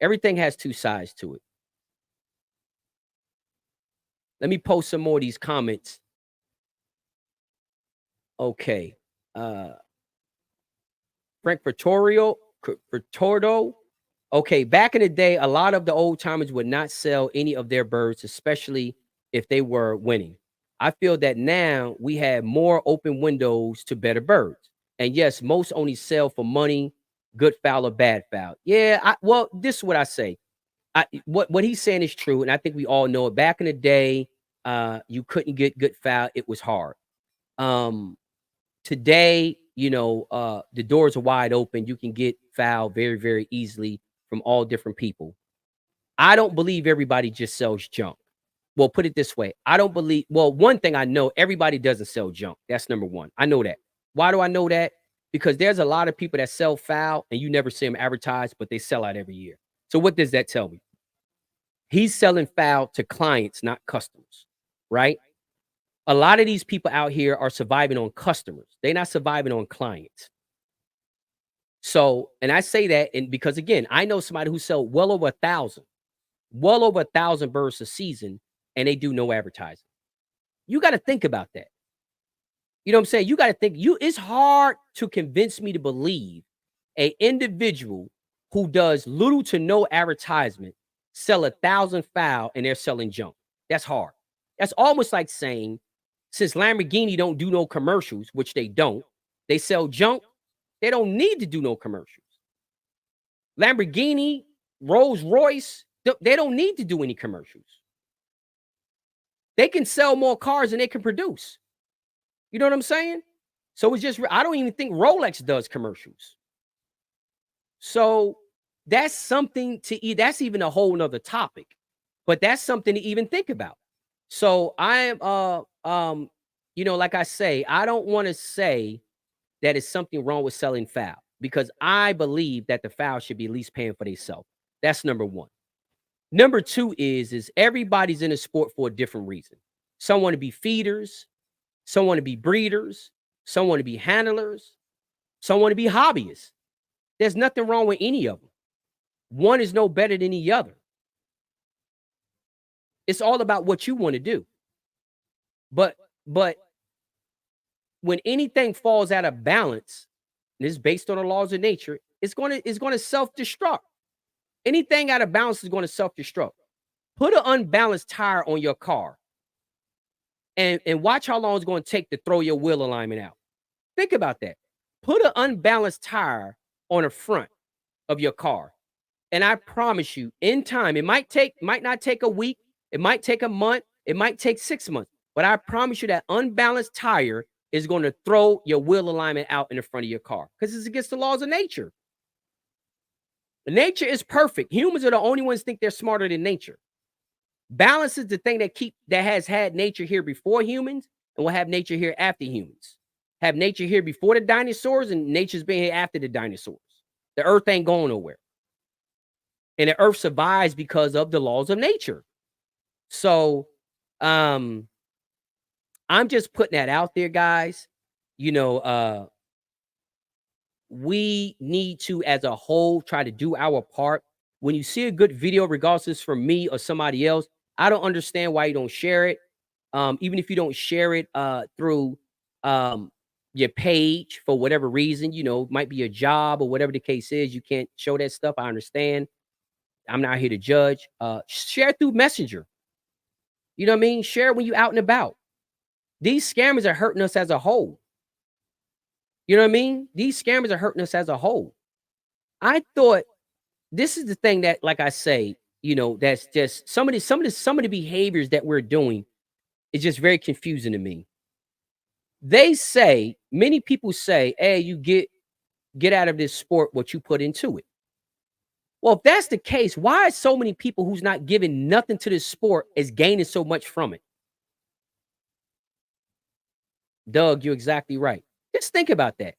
Everything has two sides to it. Let me post some more of these comments. Okay. Frank Fertordo. Okay, back in the day, a lot of the old timers would not sell any of their birds, especially if they were winning. I feel that now we have more open windows to better birds. And yes, most only sell for money, good fowl or bad fowl. Yeah, well, this is what I say. What he's saying is true, and I think we all know it. Back in the day, you couldn't get good fowl; it was hard. Um, Today, the doors are wide open. You can get foul very, very easily from all different people. I don't believe everybody just sells junk. Well, put it this way. I don't believe, well, one thing I know, everybody doesn't sell junk. That's number one. I know that. Why do I know that? Because there's a lot of people that sell foul and you never see them advertised, but they sell out every year. So what does that tell me? He's selling foul to clients, not customers, right? A lot of these people out here are surviving on customers. They're not surviving on clients. So, and I say that, and because again, I know somebody who sell well over 1,000 birds a season, and they do no advertising. You got to think about that. You know what I'm saying? You got to think. It's hard to convince me to believe a individual who does little to no advertisement sell 1,000 fowl and they're selling junk. That's hard. That's almost like saying, since Lamborghini don't do no commercials, which they don't, they sell junk. They don't need to do no commercials. Lamborghini, Rolls Royce, they don't need to do any commercials. They can sell more cars than they can produce. You know what I'm saying? So it's just, I don't even think Rolex does commercials. So that's something that's even a whole nother topic, but that's something to even think about. So I am, like I say, I don't want to say that it's something wrong with selling fowl, because I believe that the fowl should be at least paying for themselves. That's number one. Number two is everybody's in a sport for a different reason. Some want to be feeders, some want to be breeders, some want to be handlers, some want to be hobbyists. There's nothing wrong with any of them. One is no better than the other. It's all about what you want to do. But when anything falls out of balance, and it's based on the laws of nature, it's going to self-destruct. Anything out of balance is going to self-destruct. Put an unbalanced tire on your car and watch how long it's going to take to throw your wheel alignment out. Think about that. Put an unbalanced tire on the front of your car. And I promise you, in time, it might not take a week, it might take a month, it might take 6 months. But I promise you that unbalanced tire is going to throw your wheel alignment out in the front of your car, because it's against the laws of nature. Nature is perfect. Humans are the only ones think they're smarter than nature. Balance is the thing that has had nature here before humans and will have nature here after humans. Have nature here before the dinosaurs, and nature's been here after the dinosaurs. The earth ain't going nowhere. And the earth survives because of the laws of nature. So I'm just putting that out there, guys. We need to, as a whole, try to do our part. When you see a good video, regardless if it's from me or somebody else, I don't understand why you don't share it. Even if you don't share it through your page for whatever reason, might be a job or whatever the case is, you can't show that stuff. I understand. I'm not here to judge. Share through Messenger. You know what I mean? Share when you're out and about. These scammers are hurting us as a whole. You know what I mean? These scammers are hurting us as a whole. I thought, this is the thing that, like I say, That's just some of the behaviors that we're doing is just very confusing to me. Many people say, "Hey, you get out of this sport what you put into it." Well, if that's the case, why is so many people who's not giving nothing to this sport is gaining so much from it? Doug, you're exactly right. Just think about that.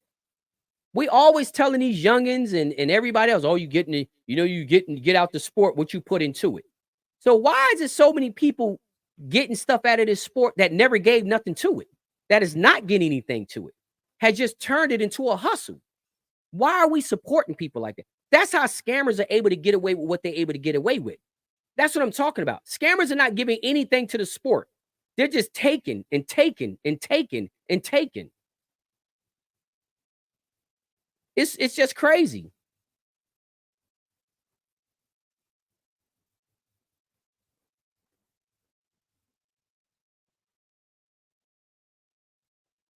We always telling these youngins and everybody else, "Oh, you getting it, get out the sport what you put into it." So why is it so many people getting stuff out of this sport that never gave nothing to it, that is not getting anything to it, has just turned it into a hustle? Why are we supporting people like that? That's how scammers are able to get away with what they're able to get away with. That's what I'm talking about. Scammers are not giving anything to the sport. They're just taking and taking and taking and taking. It's just crazy.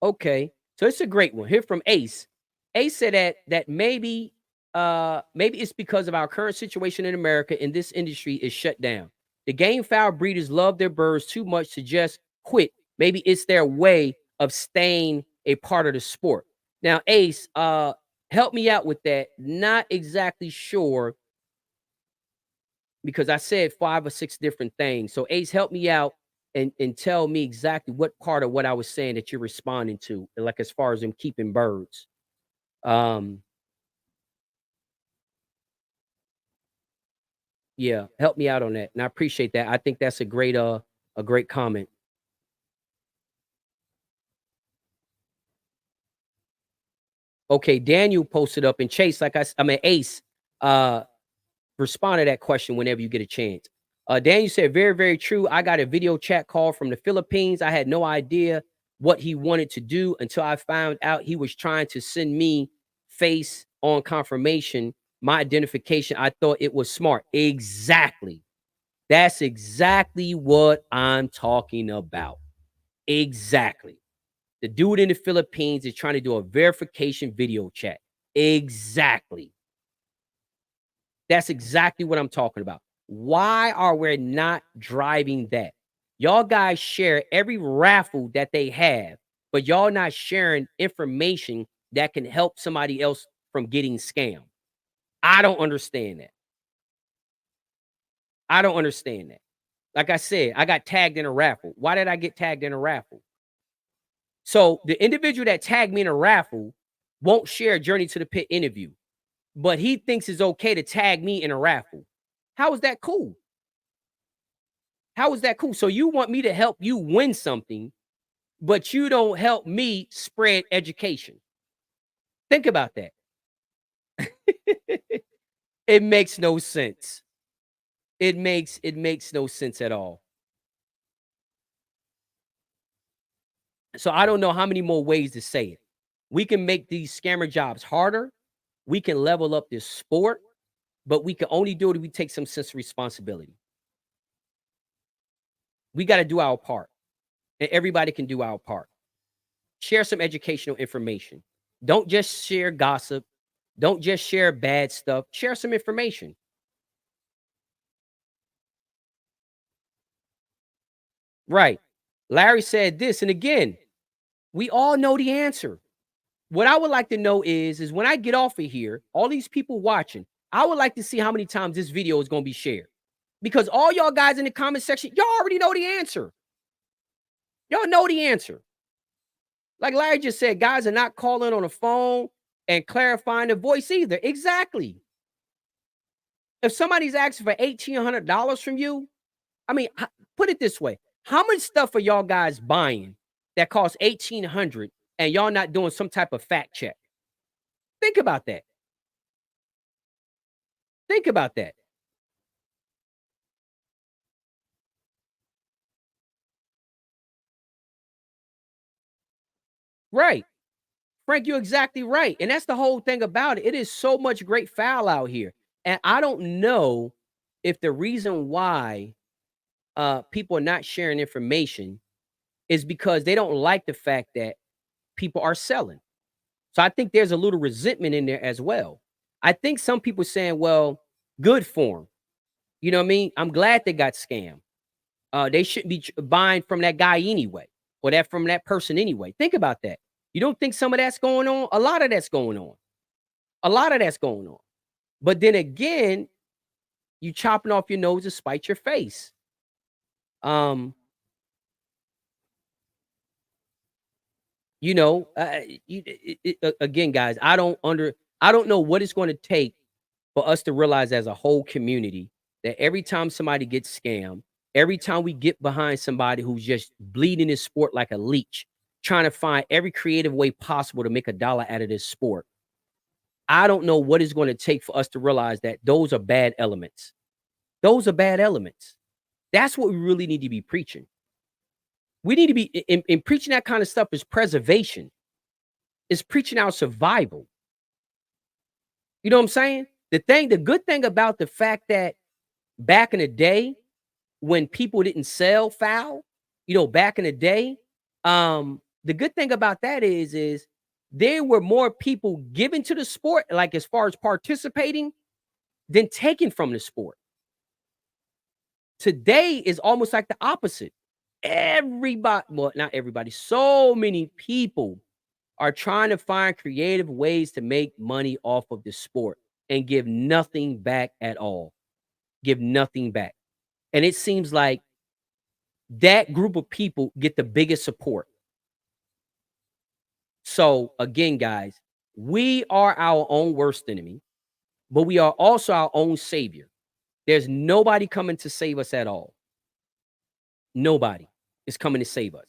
Okay. So it's a great one. Here from Ace. Ace said that maybe it's because of our current situation in America and this industry is shut down. The game fowl breeders love their birds too much to just quit. Maybe it's their way of staying a part of the sport. Now, Ace, help me out with that. Not exactly sure because I said 5 or 6 different things. So Ace, help me out and tell me exactly what part of what I was saying that you're responding to, like as far as them keeping birds. Um, yeah, help me out on that. And I appreciate that. I think that's a great comment. Okay, Daniel posted up and Chase, I mean Ace, uh respond to that question whenever you get a chance. Daniel said, very, very true. I got a video chat call from the Philippines. I had no idea what he wanted to do until I found out he was trying to send me face on confirmation, my identification. I thought it was smart. Exactly. That's exactly what I'm talking about. Exactly. The dude in the Philippines is trying to do a verification video chat. Exactly. That's exactly what I'm talking about. Why are we not driving that? Y'all guys share every raffle that they have, but y'all not sharing information that can help somebody else from getting scammed. I don't understand that. I don't understand that. Like I said, I got tagged in a raffle. Why did I get tagged in a raffle? So the individual that tagged me in a raffle won't share Journey to the Pit interview, but he thinks it's okay to tag me in a raffle. How is that cool? How is that cool? So you want me to help you win something, but you don't help me spread education. Think about that. It makes no sense. It makes no sense at all. So I don't know how many more ways to say it. We can make these scammer jobs harder. We can level up this sport, but we can only do it if we take some sense of responsibility. We got to do our part, and everybody can do our part. Share some educational information. Don't just share gossip. Don't just share bad stuff. Share some information. Right. Larry said this, and again, we all know the answer. What I would like to know is when I get off of here, all these people watching, I would like to see how many times this video is going to be shared. Because all y'all guys in the comment section, y'all already know the answer. Y'all know the answer. Like Larry just said, guys are not calling on the phone and clarifying the voice either. Exactly. If somebody's asking for $1,800 from you, I mean, put it this way: how much stuff are y'all guys buying that costs 1,800 and y'all not doing some type of fact check? Think about that. Think about that. Right. Frank, you're exactly right. And that's the whole thing about it. It is so much great foul out here. And I don't know if the reason why people are not sharing information is because they don't like the fact that people are selling. So I think there's a little resentment in there as well. I think some people saying, well, good for them. You know what I mean? I'm glad they got scammed. They shouldn't be buying from that guy anyway, or that from that person anyway. Think about that. You don't think some of that's going on? A lot of that's going on. A lot of that's going on. But then again, you chopping off your nose to spite your face. Um, you know, again, guys, I don't know what it's going to take for us to realize as a whole community that every time somebody gets scammed, every time we get behind somebody who's just bleeding this sport like a leech, trying to find every creative way possible to make a dollar out of this sport, I don't know what it's going to take for us to realize that those are bad elements. Those are bad elements. That's what we really need to be preaching. We need to be in preaching that kind of stuff is preservation. It's preaching our survival. You know what I'm saying? The good thing about the fact that back in the day, when people didn't sell foul, back in the day, the good thing about that is there were more people given to the sport, like as far as participating, than taken from the sport. Today is almost like the opposite. Everybody, well, not everybody, so many people are trying to find creative ways to make money off of the sport and give nothing back at all. Give nothing back. And it seems like that group of people get the biggest support. So again, guys, we are our own worst enemy, but we are also our own savior. There's nobody coming to save us at all. Nobody is coming to save us.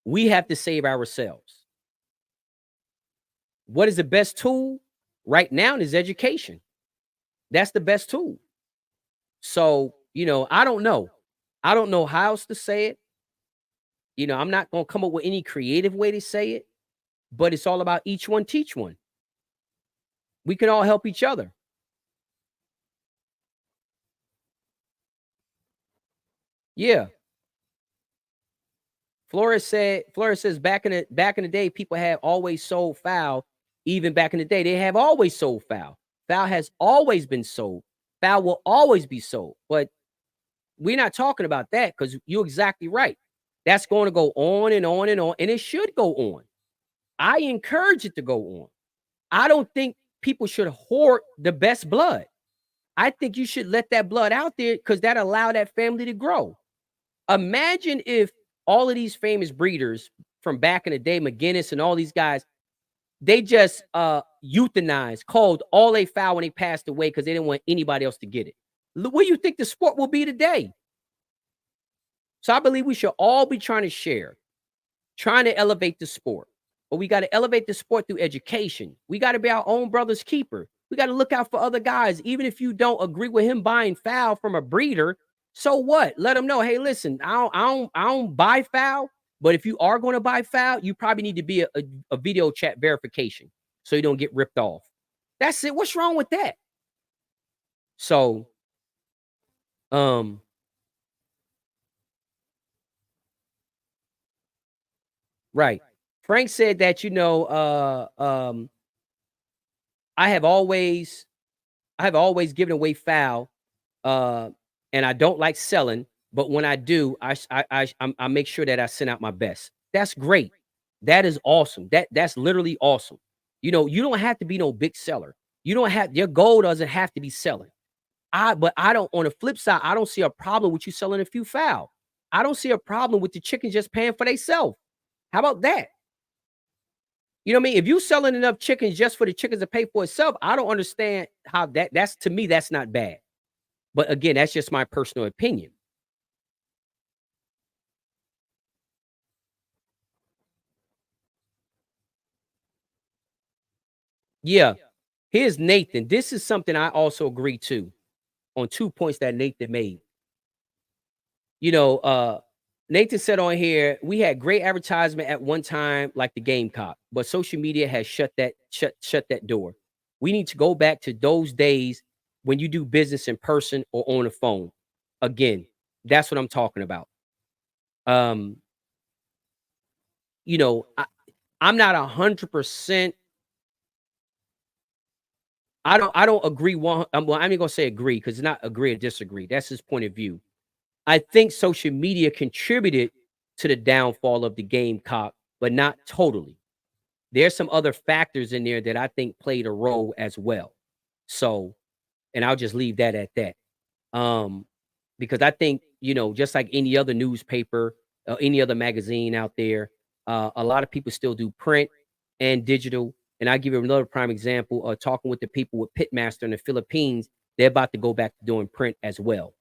We have to save ourselves. What is the best tool right now is education. That's the best tool. So, I don't know. I don't know how else to say it. I'm not going to come up with any creative way to say it, but it's all about each one teach one. We can all help each other. Yeah. Flores says back in the day, people have always sold foul. Even back in the day, they have always sold foul. Foul has always been sold. Foul will always be sold. But we're not talking about that because you're exactly right. That's going to go on and on and on, and it should go on. I encourage it to go on. I don't think people should hoard the best blood. I think you should let that blood out there because that allow that family to grow. Imagine if all of these famous breeders from back in the day, McGinnis and all these guys, they just euthanized, called all they foul when they passed away because they didn't want anybody else to get it. What do you think the sport will be today? So I believe we should all be trying to share, trying to elevate the sport. But we got to elevate the sport through education. We got to be our own brother's keeper. We got to look out for other guys. Even if you don't agree with him buying foul from a breeder, so what? Let him know, hey, listen, I don't buy foul, but if you are going to buy foul, you probably need to be a video chat verification so you don't get ripped off. That's it. What's wrong with that? So, um, right. Frank said that, I have always given away foul, uh, and I don't like selling, but when I do, I make sure that I send out my best. That's great. That is awesome. That's literally awesome. You don't have to be no big seller. You don't have your goal doesn't have to be selling. But I don't on the flip side, I don't see a problem with you selling a few foul. I don't see a problem with the chickens just paying for themselves. How about that? You know what I mean? If you selling enough chickens just for the chickens to pay for itself, I don't understand how that's to me, that's not bad. But again, that's just my personal opinion. Yeah. Here's Nathan. This is something I also agree to on 2 points that Nathan made. You know, Nathan said on here, we had great advertisement at one time, like the Gamecock, but social media has shut that door. We need to go back to those days when you do business in person or on the phone. Again, that's what I'm talking about. Um, I'm not 100%. I don't agree well, I'm not gonna say agree because it's not agree or disagree. That's his point of view. I think social media contributed to the downfall of the Gamecock, but not totally. There's some other factors in there that I think played a role as well. So, and I'll just leave that at that. Um, because I think, just like any other newspaper, any other magazine out there, a lot of people still do print and digital. And I give you another prime example. Talking with the people with Pitmaster in the Philippines, they're about to go back to doing print as well.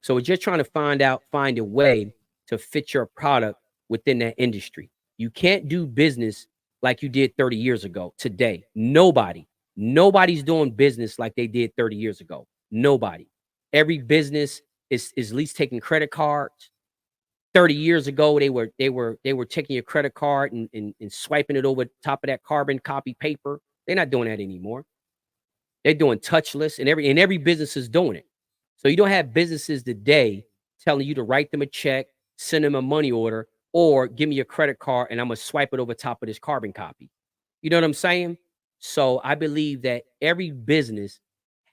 So we're just trying to find a way to fit your product within that industry. You can't do business like you did 30 years ago today. Nobody's doing business like they did 30 years ago. Nobody. Every business is at least taking credit cards. 30 years ago, they were taking your credit card and swiping it over the top of that carbon copy paper. They're not doing that anymore. They're doing touchless, and every business is doing it. So you don't have businesses today telling you to write them a check, send them a money order, or give me your credit card and I'm gonna swipe it over top of this carbon copy. You know what I'm saying? So I believe that every business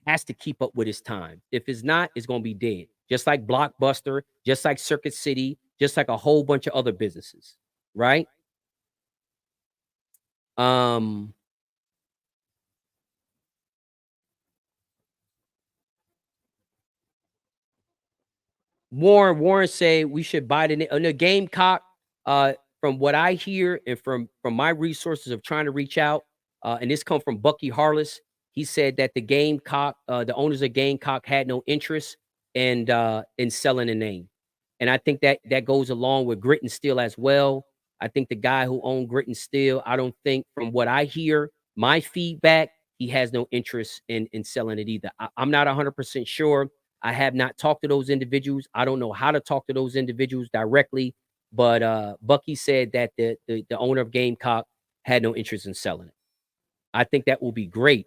has to keep up with its time. If it's not, it's gonna be dead. Just like Blockbuster, just like Circuit City, just like a whole bunch of other businesses, right? Um, Warren say we should buy the Gamecock. From what I hear and from my resources of trying to reach out, and this come from Bucky Harless. He said that the Gamecock, the owners of Gamecock, had no interest in selling the name, and I think that goes along with Grit and Steel as well. I think the guy who owned Grit and Steel, I don't think, from what I hear, my feedback, he has no interest in selling it either. I'm not 100% sure. I have not talked to those individuals. I don't know how to talk to those individuals directly, but Bucky said that the owner of Gamecock had no interest in selling it. I think that will be great.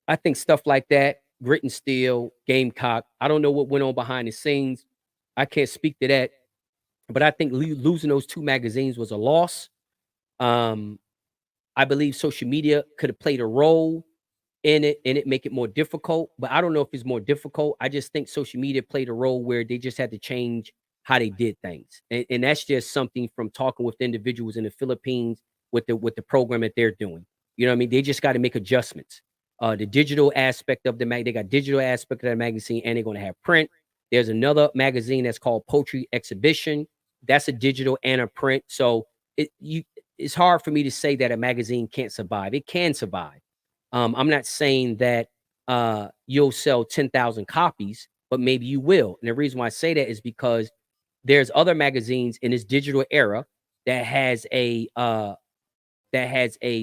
I think stuff like that, Grit and Steel, Gamecock. I don't know what went on behind the scenes. I can't speak to that, but I think losing those two magazines was a loss. Um, I believe social media could have played a role in it make it more difficult, but I don't know if it's more difficult. I just think social media played a role where they just had to change how they did things. And that's just something from talking with individuals in the Philippines with the program that they're doing. You know what I mean? They just got to make adjustments. The digital aspect of they got digital aspect of the magazine, and they're going to have print. There's another magazine that's called Poetry Exhibition. That's a digital and a print. So it's hard for me to say that a magazine can't survive. It can survive. I'm not saying that you'll sell 10,000 copies, but maybe you will. And the reason why I say that is because there's other magazines in this digital era that has a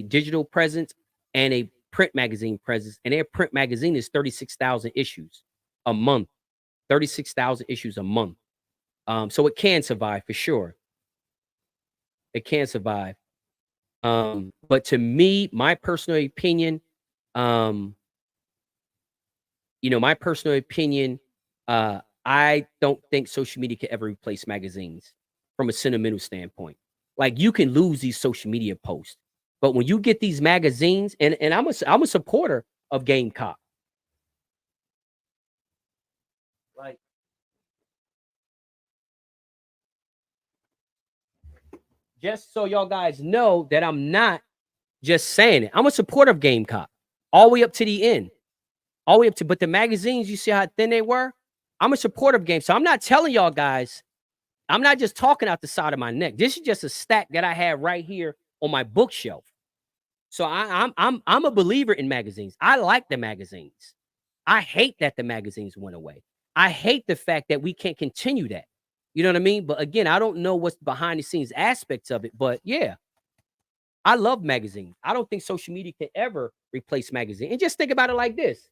digital presence and a print magazine presence, and their print magazine is 36,000 issues a month. 36,000 issues a month. So it can survive for sure. It can survive. But to me, my personal opinion, um, my personal opinion, I don't think social media can ever replace magazines from a sentimental standpoint. Like you can lose these social media posts, but when you get these magazines, and I'm a supporter of Gamecock. Like just so y'all guys know that I'm not just saying it. I'm a supporter of Gamecock all the way up to the end, all the way up to. But the magazines, you see how thin they were. I'm a supporter of Game, so I'm not telling y'all guys. I'm not just talking out the side of my neck. This is just a stack that I have right here on my bookshelf. So I'm a believer in magazines. I like the magazines. I hate that the magazines went away. I hate the fact that we can't continue that. You know what I mean? But again, I don't know what's behind the scenes aspects of it. But yeah, I love magazines. I don't think social media can ever replace magazine. And just think about it like this.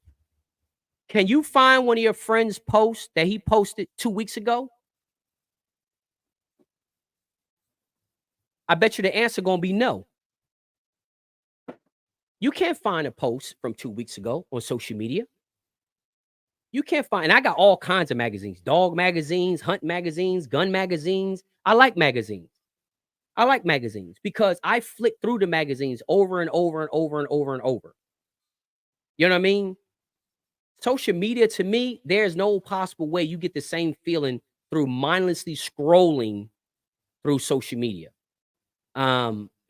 Can you find one of your friends' posts that he posted 2 weeks ago? I bet you the answer gonna be no. You can't find a post from 2 weeks ago on social media. You can't find, and I got all kinds of magazines, dog magazines, hunt magazines, gun magazines. I like magazines. I like magazines because I flick through the magazines over and over and over and over and over. You know what I mean? Social media to me, there's no possible way you get the same feeling through mindlessly scrolling through social media,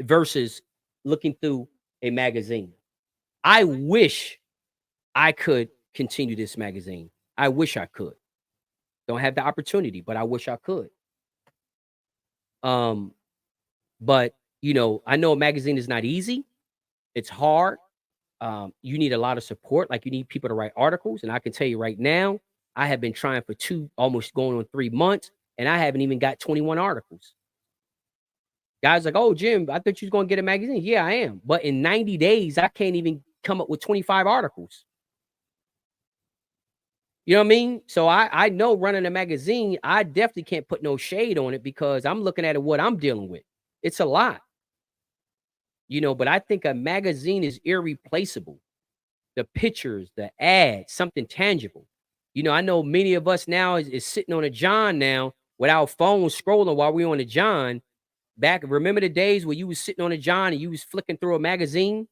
versus looking through a magazine. I wish I could continue this magazine. I wish I could. Don't have the opportunity, but I wish I could. Um, but I know a magazine is not easy. It's hard. You need a lot of support. Like you need people to write articles. And I can tell you right now, I have been trying for almost going on 3 months, and I haven't even got 21 articles. Guys like, oh, Jim, I thought you was going to get a magazine. Yeah, I am. But in 90 days, I can't even come up with 25 articles. You know what I mean? So I know running a magazine, I definitely can't put no shade on it because I'm looking at what I'm dealing with. It's a lot, but I think a magazine is irreplaceable. The pictures, the ads, something tangible. I know many of us now is sitting on a John now with our phones scrolling while we're on a John. Remember the days where you was sitting on a John and you was flicking through a magazine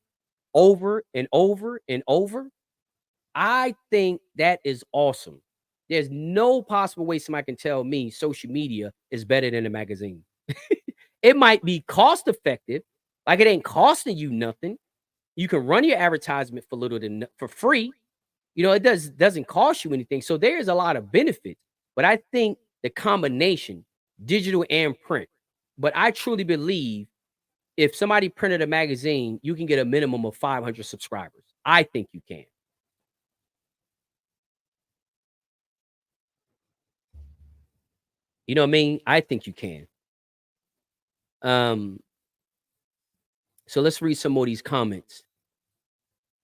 over and over and over? I think that is awesome. There's no possible way somebody can tell me social media is better than a magazine. It might be cost effective, like it ain't costing you nothing. You can run your advertisement for free. It doesn't cost you anything. So there's a lot of benefits. But I think the combination, digital and print. But I truly believe if somebody printed a magazine, you can get a minimum of 500 subscribers. I think you can. You know what I mean? I think you can. Um, so let's read some more of these comments.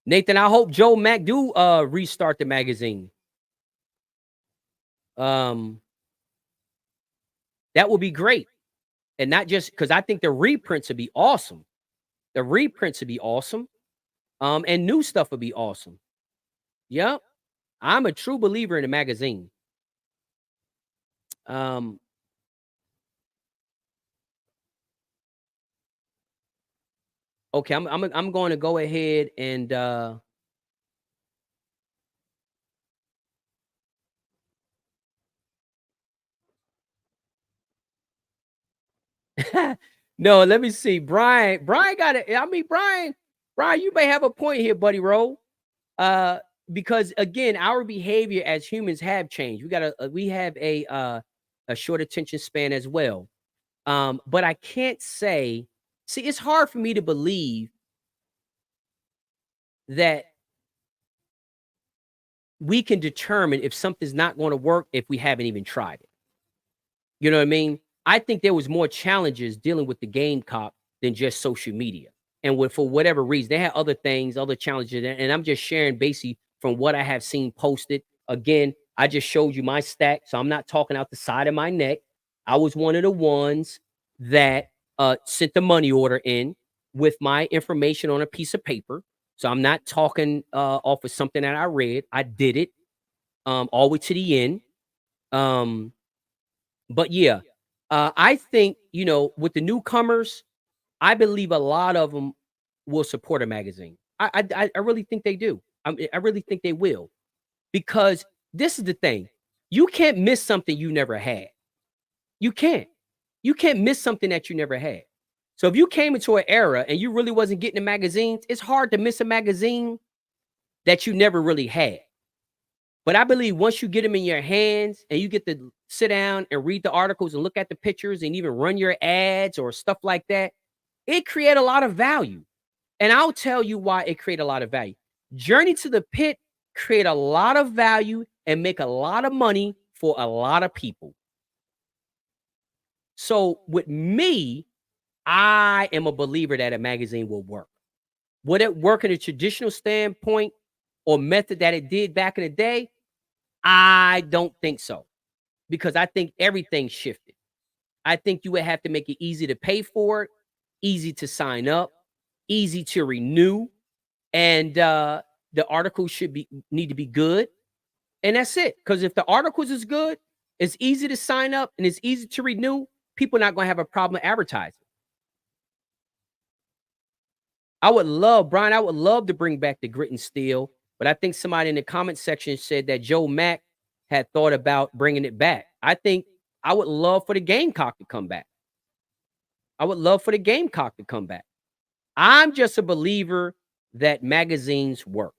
Nathan, I hope Joe Mack do restart the magazine. Um, that would be great. And not just because I think the reprints would be awesome. The reprints would be awesome. And new stuff would be awesome. Yep. I'm a true believer in a magazine. Um, okay, I'm going to go ahead and no, let me see. Brian got it. I mean, Brian, you may have a point here, buddy Roll. Uh, because again, our behavior as humans have changed. We have a short attention span as well. But I can't say, see, it's hard for me to believe that we can determine if something's not going to work if we haven't even tried it. You know what I mean? I think there was more challenges dealing with the Gamecock than just social media. And for whatever reason, they had other things, other challenges. And I'm just sharing basically from what I have seen posted. Again, I just showed you my stack. So I'm not talking out the side of my neck. I was one of the ones that sent the money order in with my information on a piece of paper. So I'm not talking off of something that I read. I did it all the way to the end. But yeah, I think, with the newcomers, I believe a lot of them will support a magazine. I really think they do. I really think they will, because this is the thing. You can't miss something you never had. You can't. You can't miss something that you never had. So if you came into an era and you really wasn't getting the magazines, it's hard to miss a magazine that you never really had. But I believe once you get them in your hands and you get to sit down and read the articles and look at the pictures and even run your ads or stuff like that, it create a lot of value. And I'll tell you why it create a lot of value. Journey to the Pit create a lot of value and make a lot of money for a lot of people. So with me, I am a believer that a magazine will work. Would it work in a traditional standpoint or method that it did back in the day? I don't think so, because I think everything shifted. I think you would have to make it easy to pay for it, easy to sign up, easy to renew, and the articles need to be good, and that's it. Because if the articles is good, it's easy to sign up and it's easy to renew. People are not going to have a problem advertising. I would love, Brian, I would love to bring back the Grit and Steel. But I think somebody in the comment section said that Joe Mack had thought about bringing it back. I think I would love for the Gamecock to come back. I would love for the Gamecock to come back. I'm just a believer that magazines work.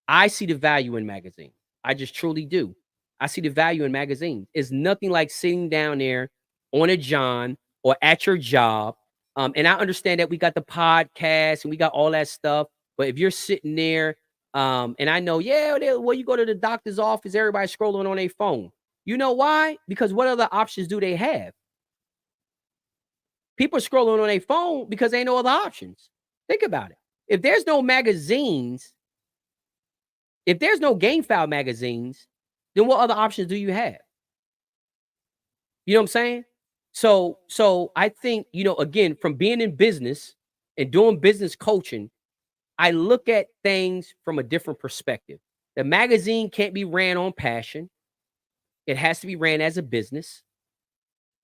I see the value in magazines. I just truly do. I see the value in magazines. It's nothing like sitting down there on a John or at your job. And I understand that we got the podcast and we got all that stuff. But if you're sitting there, and I know, yeah, well, you go to the doctor's office, everybody's scrolling on their phone. You know why? Because what other options do they have? People are scrolling on their phone because they ain't no other options. Think about it. If there's no magazines, if there's no game file magazines, then what other options do you have? You know what I'm saying? So I think, again, from being in business and doing business coaching, I look at things from a different perspective. The magazine can't be ran on passion. It has to be ran as a business.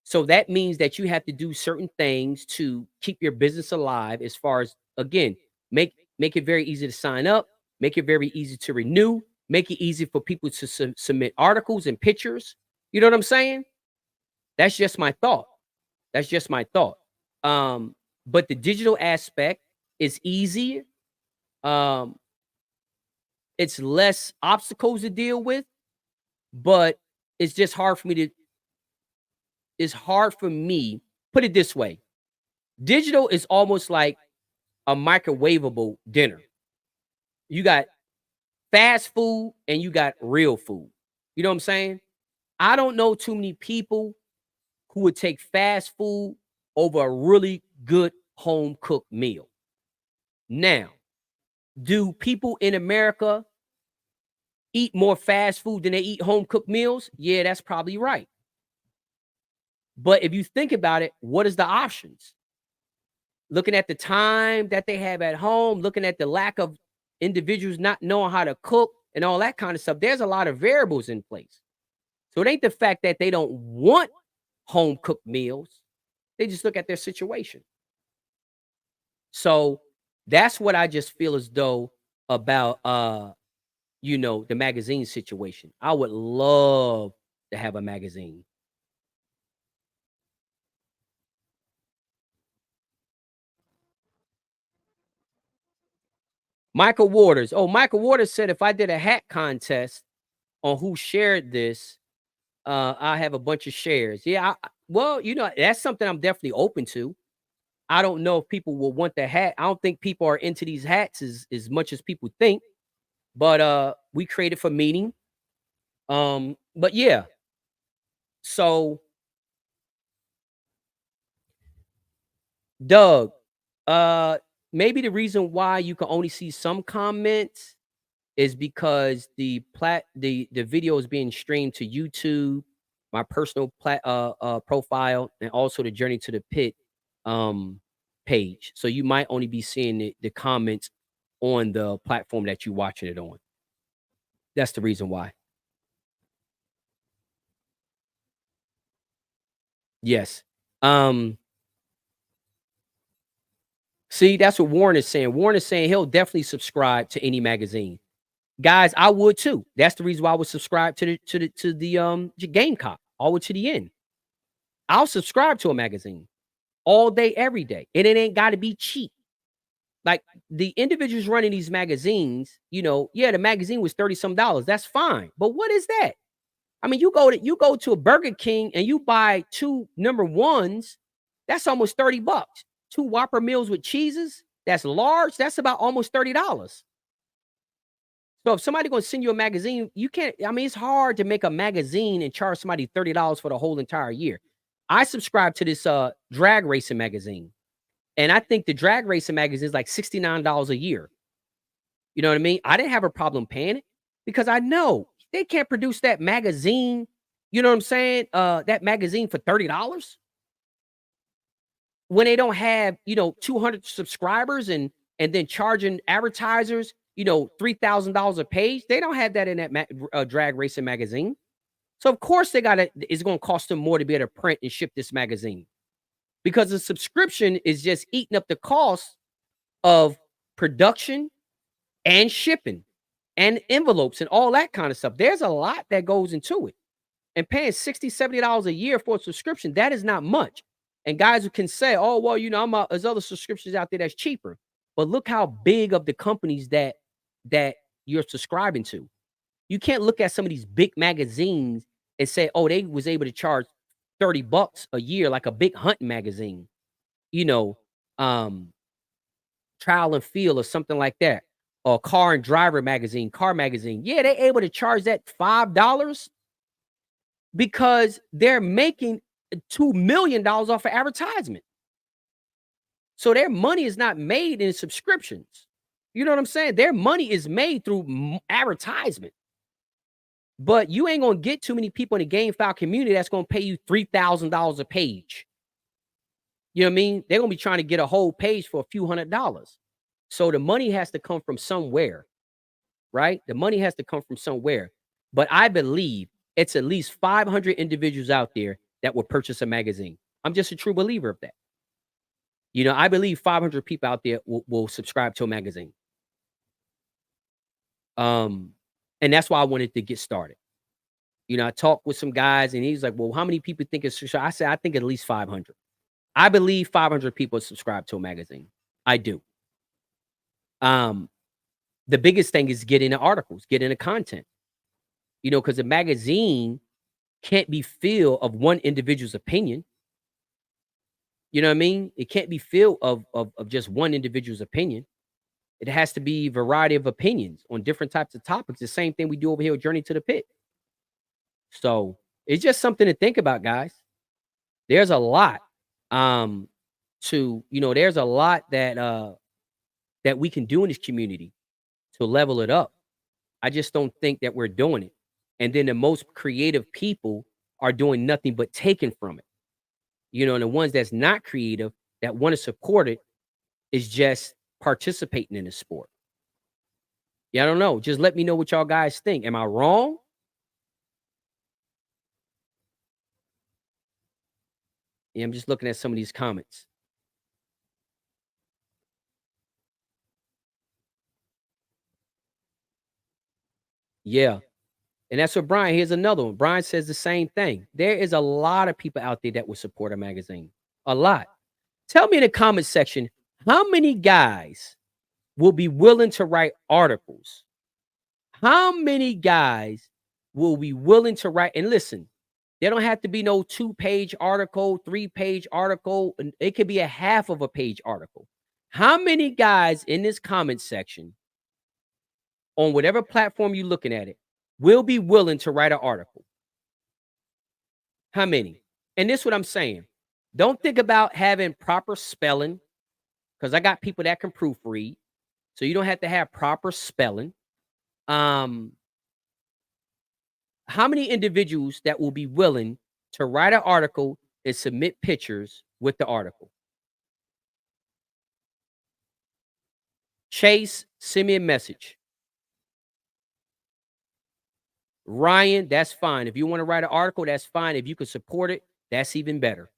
So that means that you have to do certain things to keep your business alive as far as, again, make it very easy to sign up, make it very easy to renew, make it easy for people to submit articles and pictures. You know what I'm saying? That's just my thought. That's just my thought. But the digital aspect is easier. Um, it's less obstacles to deal with, but it's just hard for me to, it's hard for me, put it this way. Digital is almost like a microwavable dinner. You got fast food and you got real food. You know what I'm saying? I don't know too many people who would take fast food over a really good home cooked meal. Now, do people in America eat more fast food than they eat home cooked meals? Yeah, that's probably right. But if you think about it, what is the options? Looking at the time that they have at home, looking at the lack of individuals not knowing how to cook and all that kind of stuff, there's a lot of variables in place. So it ain't the fact that they don't want home cooked meals. They just look at their situation. So that's what I just feel as though about the magazine situation. I would love to have a magazine. Michael Waters. Oh, Michael Waters said if I did a hat contest on who shared this, I have a bunch of shares. Yeah, well, that's something I'm definitely open to. I don't know if people will want the hat. I don't think people are into these hats as much as people think. But we created for meeting. But yeah, so Doug, uh, maybe the reason why you can only see some comments is because the video is being streamed to YouTube, my personal profile, and also the Journey to the Pit page. So you might only be seeing the comments on the platform that you're watching it on. That's the reason why. Yes. Um, See, that's what Warren is saying. Warren is saying he'll definitely subscribe to any magazine. Guys, I would too. That's the reason why I would subscribe to the Gamecock all the way to the end. I'll subscribe to a magazine all day, every day. And it ain't gotta be cheap. Like the individuals running these magazines, yeah, the magazine was 30 some dollars. That's fine. But what is that? I mean, you go to a Burger King and you buy two number ones, that's almost 30 bucks. Two Whopper meals with cheeses, that's large, that's about almost $30. So if somebody gonna send you a magazine, you can't. I mean, it's hard to make a magazine and charge somebody $30 for the whole entire year. I subscribe to this drag racing magazine, and I think the drag racing magazine is like $69 a year. You know what I mean? I didn't have a problem paying it because I know they can't produce that magazine. You know what I'm saying? That magazine for $30 when they don't have 200 subscribers and then charging advertisers $3,000 a page. They don't have that in that drag racing magazine. So of course it's going to cost them more to be able to print and ship this magazine because the subscription is just eating up the cost of production and shipping. and envelopes and all that kind of stuff. There's a lot that goes into it. And paying $60, $70 a year for a subscription, that is not much. And guys who can say, oh, well, there's other subscriptions out there that's cheaper. But look how big of the companies that you're subscribing to. You can't look at some of these big magazines and say, oh, they was able to charge $30 a year, like a big hunting magazine, you know, um, Trial and Field or something like that, or Car and Driver magazine, car magazine. Yeah, they're able to charge that $5 because they're making $2 million off of advertisement. So their money is not made in subscriptions. You know what I'm saying? Their money is made through advertisement. But you ain't gonna get too many people in the game file community that's gonna pay you $3,000 a page. You know what I mean? They're gonna be trying to get a whole page for a few $100s. So the money has to come from somewhere, right? The money has to come from somewhere. But I believe it's at least 500 individuals out there that will purchase a magazine. I'm just a true believer of that. I believe 500 people out there will subscribe to a magazine. Um, and that's why I wanted to get started. I talked with some guys and he's like, well, how many people think it's subscribed? I said, I think at least 500. I believe 500 people subscribe to a magazine. I do. Um, the biggest thing is get into articles, get into content, because a magazine can't be filled of one individual's opinion. You know what I mean? It can't be filled of just one individual's opinion. It has to be a variety of opinions on different types of topics. The same thing we do over here with Journey to the Pit. So it's just something to think about, guys. There's a lot there's a lot that we can do in this community to level it up. I just don't think that we're doing it. And then the most creative people are doing nothing but taking from it. And the ones that's not creative that want to support it is just participating in the sport. Yeah, I don't know. Just let me know what y'all guys think. Am I wrong? Yeah, I'm just looking at some of these comments. Yeah. And that's what Brian, here's another one. Brian says the same thing. There is a lot of people out there that will support a magazine. A lot. Tell me in the comment section, how many guys will be willing to write articles? How many guys will be willing to write? And listen, there don't have to be no 2-page article, 3-page article. It could be a half of a page article. How many guys in this comment section on whatever platform you're looking at it will be willing to write an article? How many? And this is what I'm saying. Don't think about having proper spelling, because I got people that can proofread. So you don't have to have proper spelling. How many individuals that will be willing to write an article and submit pictures with the article? Chase, send me a message. Ryan, that's fine. If you want to write an article, that's fine. If you can support it, that's even better.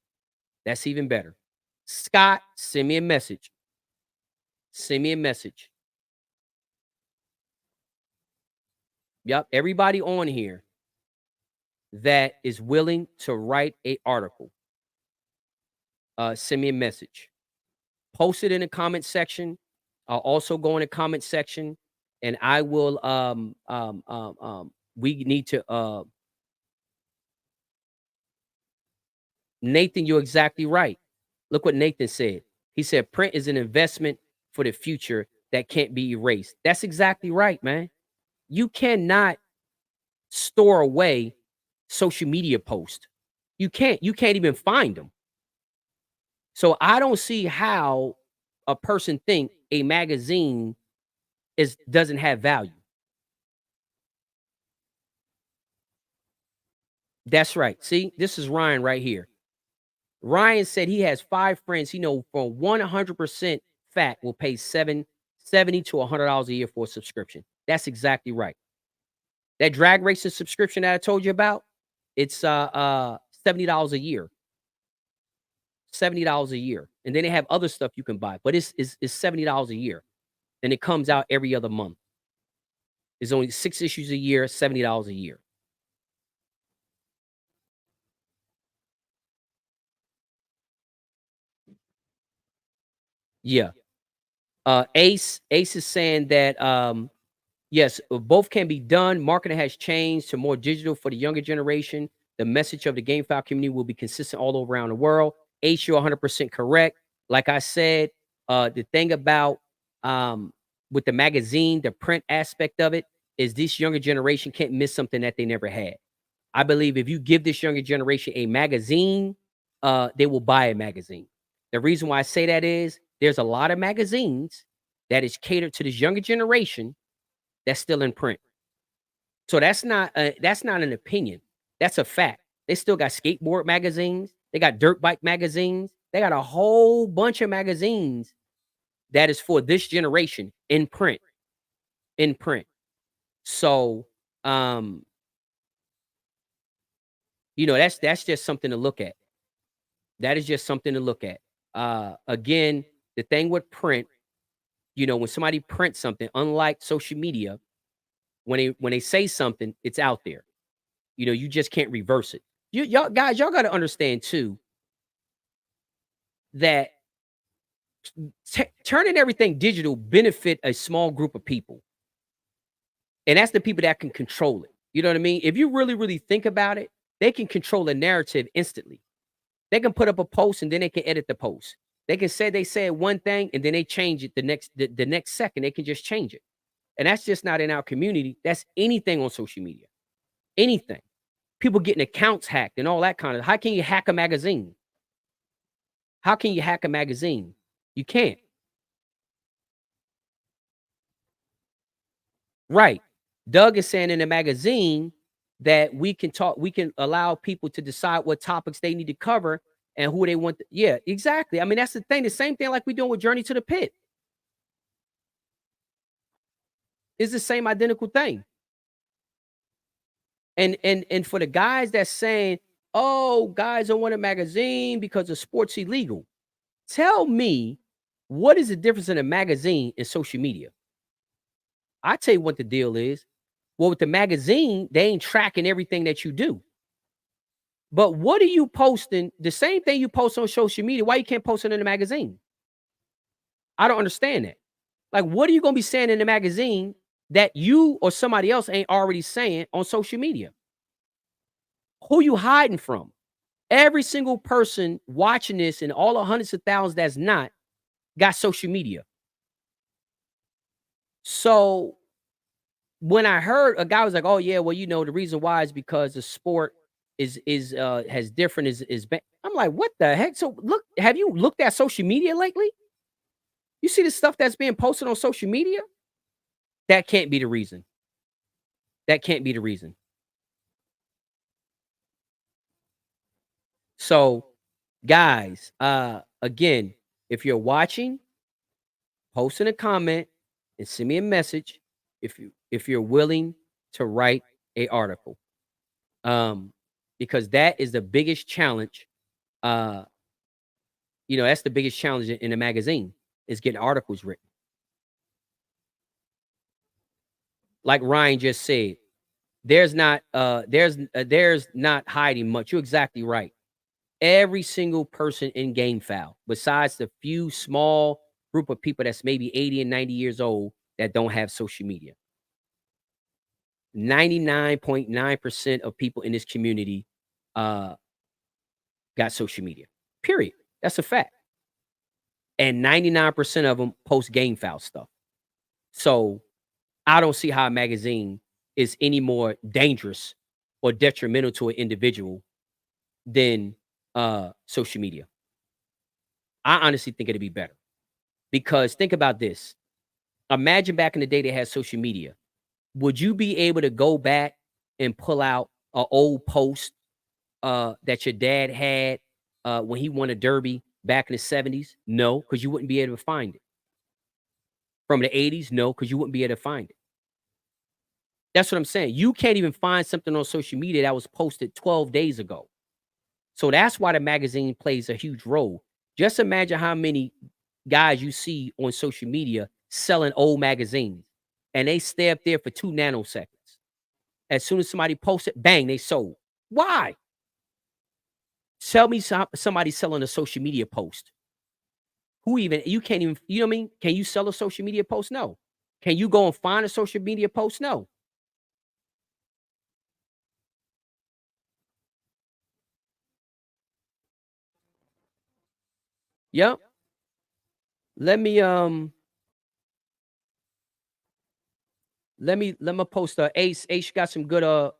That's even better. Scott, send me a message. Send me a message. Yep. Everybody on here that is willing to write an article, send me a message. Post it in the comment section. I'll also go in the comment section and I will we need to Nathan, you're exactly right. Look what Nathan said. He said print is an investment for the future that can't be erased. That's exactly right, man. You cannot store away social media posts. You can't even find them. So I don't see how a person think a magazine doesn't have value. That's right. See, this is Ryan right here. Ryan said he has 5 friends he know for 100% fact will pay $70 to $100 a year for a subscription. That's exactly right. That drag racing subscription that I told you about, it's $70 a year. $70 a year. And then they have other stuff you can buy, but it's $70 a year. And it comes out every other month. It's only 6 issues a year, $70 a year. Yeah. Ace is saying that, yes, both can be done. Marketing has changed to more digital for the younger generation. The message of the GameFi community will be consistent all over around the world. Ace, you're 100% correct. Like I said, the thing about, with the magazine, the print aspect of it, is this younger generation can't miss something that they never had. I believe if you give this younger generation a magazine, they will buy a magazine. The reason why I say that is there's a lot of magazines that is catered to this younger generation that's still in print. So that's not an opinion. That's a fact. They still got skateboard magazines. They got dirt bike magazines. They got a whole bunch of magazines that is for this generation in print. In print. So, um, that's just something to look at. That is just something to look at. Again, the thing with print, when somebody prints something, unlike social media, when they say something, it's out there. You just can't reverse it. Y'all guys, y'all got to understand too that turning everything digital benefit a small group of people, and that's the people that can control it. You know what I mean? If you really, really think about it, they can control a narrative instantly. They can put up a post and then they can edit the post. They said one thing and then they change it the next second. They can just change it. And that's just not in our community. That's anything on social media. Anything. People getting accounts hacked and all that kind of. How can you hack a magazine? How can you hack a magazine? You can't. Right. Doug is saying in the magazine that we can allow people to decide what topics they need to cover and who they want. Yeah, exactly. I mean, that's the thing. The same thing like we doing with Journey to the Pit. It's the same identical thing. And for the guys that's saying, "Oh, guys don't want a magazine because the sport's illegal." Tell me, what is the difference in a magazine and social media? I tell you what the deal is. Well, with the magazine, they ain't tracking everything that you do. But what are you posting? The same thing you post on social media. Why you can't post it in the magazine? I don't understand that. Like, what are you gonna be saying in the magazine that you or somebody else ain't already saying on social media? Who you hiding from? Every single person watching this and all the hundreds of thousands that's not got social media. So when I heard a guy was like, "Oh yeah, well, the reason why is because the sport is has different I'm like, "What the heck?" So look, have you looked at social media lately? You see the stuff that's being posted on social media? That can't be the reason. That can't be the reason. So, guys, again, if you're watching, post in a comment and send me a message if you're willing to write a article. Because that is the biggest challenge. Uh, that's the biggest challenge in a magazine is getting articles written. Like Ryan just said, there's not hiding much. You're exactly right. Every single person in GameFoul, besides the few small group of people that's maybe 80 and 90 years old that don't have social media. 99.9% of people in this community uh got social media. Period. That's a fact. And 99% of them post GameFoul stuff. So I don't see how a magazine is any more dangerous or detrimental to an individual than social media. I honestly think it'd be better. Because think about this. Imagine back in the day they had social media. Would you be able to go back and pull out an old post that your dad had when he won a derby back in the 70s? No, because you wouldn't be able to find it. From the 80s? No, because you wouldn't be able to find it. That's what I'm saying. You can't even find something on social media that was posted 12 days ago. So that's why the magazine plays a huge role. Just imagine how many guys you see on social media selling old magazines. and they stay up there for 2 nanoseconds. As soon as somebody posts it, bang, they sold. Why? Tell me somebody selling a social media post. Who even you can't even, you know what I mean? Can you sell a social media post? No. Can you go and find a social media post? No. Yep. Let me let me post Ace. Ace got some good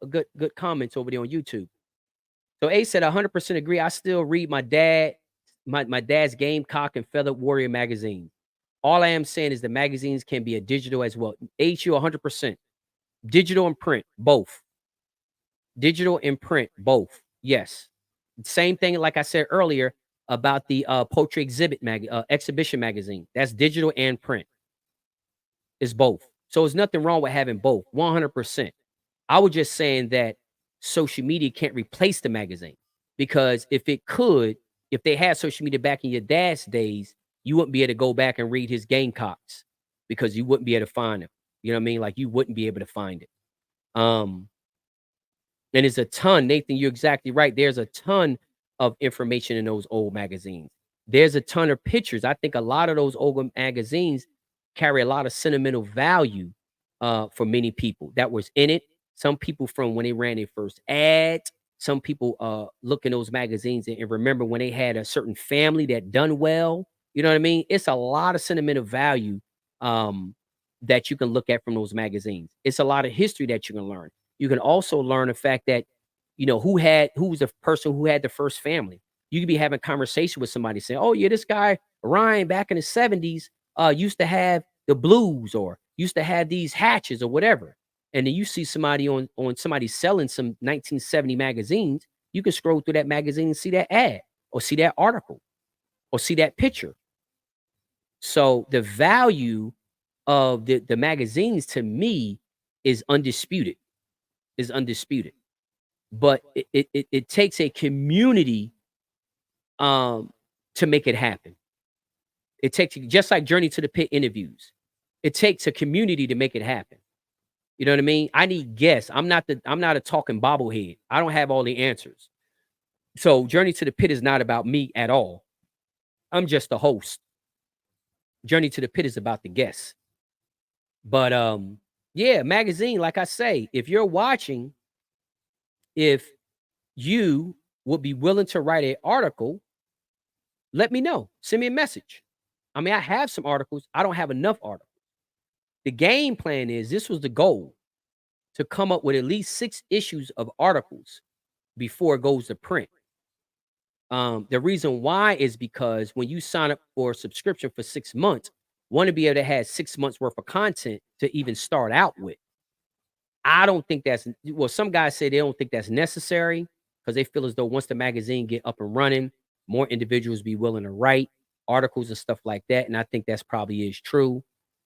comments over there on YouTube. So Ace said 100% agree. I still read my dad's Gamecock and Feathered Warrior magazine. All I am saying is the magazines can be a digital as well. Ace, you 100%. Digital and print, both. Digital and print, both. Yes. Same thing, like I said earlier about the poetry exhibition magazine. That's digital and print. It's both. So there's nothing wrong with having both. 100%. I was just saying that social media can't replace the magazine because if it could, if they had social media back in your dad's days, you wouldn't be able to go back and read his Gamecocks because you wouldn't be able to find them. You know what I mean? Like you wouldn't be able to find it. Um, and it's a ton, Nathan, you're exactly right. There's a ton of information in those old magazines. There's a ton of pictures. I think a lot of those old magazines carry a lot of sentimental value for many people that was in it. Some people from when they ran their first ads. Some people look in those magazines and remember when they had a certain family that done well. You know what I mean? It's a lot of sentimental value um, that you can look at from those magazines. It's a lot of history that you can learn. You can also learn the fact that, who was the person who had the first family. You could be having conversation with somebody saying, "Oh yeah, this guy Ryan back in the 70s used to have the blues or used to have these hatches or whatever." And then you see somebody on somebody selling some 1970 magazines. You can scroll through that magazine and see that ad or see that article or see that picture. So the value of the magazines to me is undisputed. Is undisputed. But it takes a community um to make it happen. It takes just like Journey to the Pit interviews. It takes a community to make it happen. You know what I mean? I need guests. I'm not a talking bobblehead. I don't have all the answers. So Journey to the Pit is not about me at all. I'm just the host. Journey to the Pit is about the guests. But yeah, magazine, like I say, if you're watching, if you would be willing to write an article, let me know. Send me a message. I mean, I have some articles. I don't have enough articles. The game plan is this was the goal to come up with at least 6 issues of articles before it goes to print. The reason why is because when you sign up for a subscription for 6 months, want to be able to have 6 months worth of content to even start out with. I don't think that's well, some guys say they don't think that's necessary because they feel as though once the magazine get up and running, more individuals be willing to write articles and stuff like that. And I think that's probably is true.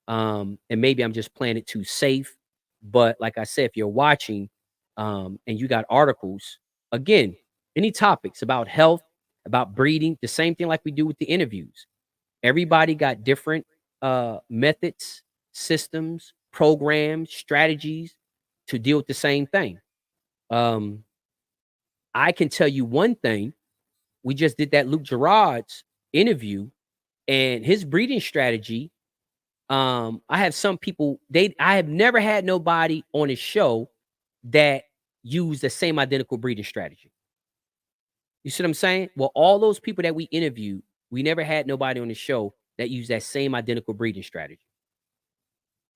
And maybe I'm just playing it too safe. But like I said, if you're watching and you got articles, again, any topics about health, about breeding, the same thing like we do with the interviews. Everybody got different methods, systems, programs, strategies to deal with the same thing. Um, I can tell you one thing. We just did that Luke Gerard's interview and his breeding strategy. I have some people, I have never had nobody on his show that use the same identical breeding strategy. You see what I'm saying? Well, all those people that we interviewed, we never had nobody on the show that used that same identical breeding strategy.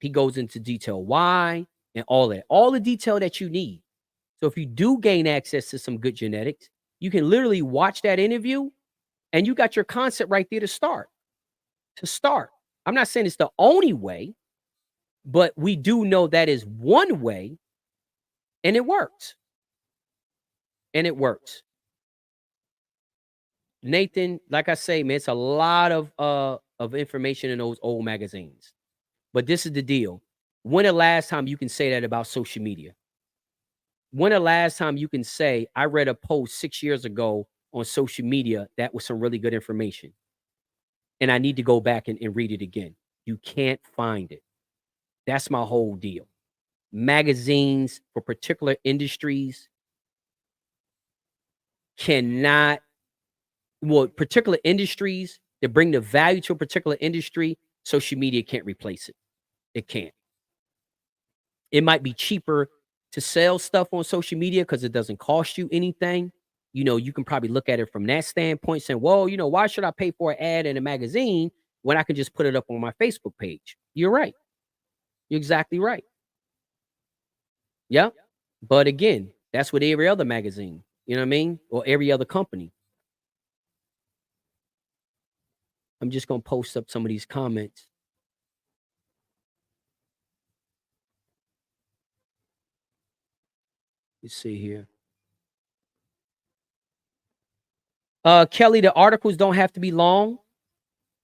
He goes into detail why and all the detail that you need. So if you do gain access to some good genetics, you can literally watch that interview and you got your concept right there to start. To start. I'm not saying it's the only way, but we do know that is one way and it works. And it works. Nathan, like I say, man, it's a lot of information in those old magazines. But this is the deal. When the last time you can say that about social media? When the last time you can say, I read a post 6 years ago on social media that was some really good information, and I need to go back and read it again? You can't find it. That's my whole deal. Magazines for particular industries cannot well, particular industries that bring the value to a particular industry, social media can't replace it. It can't. It might be cheaper to sell stuff on social media because it doesn't cost you anything. You can probably look at it from that standpoint, saying, well, why should I pay for an ad in a magazine when I can just put it up on my Facebook page? You're right. You're exactly right. Yep. But again, that's with every other magazine, you know what I mean? Or every other company. I'm just gonna post up some of these comments. Let's see here. Kelly, the articles don't have to be long.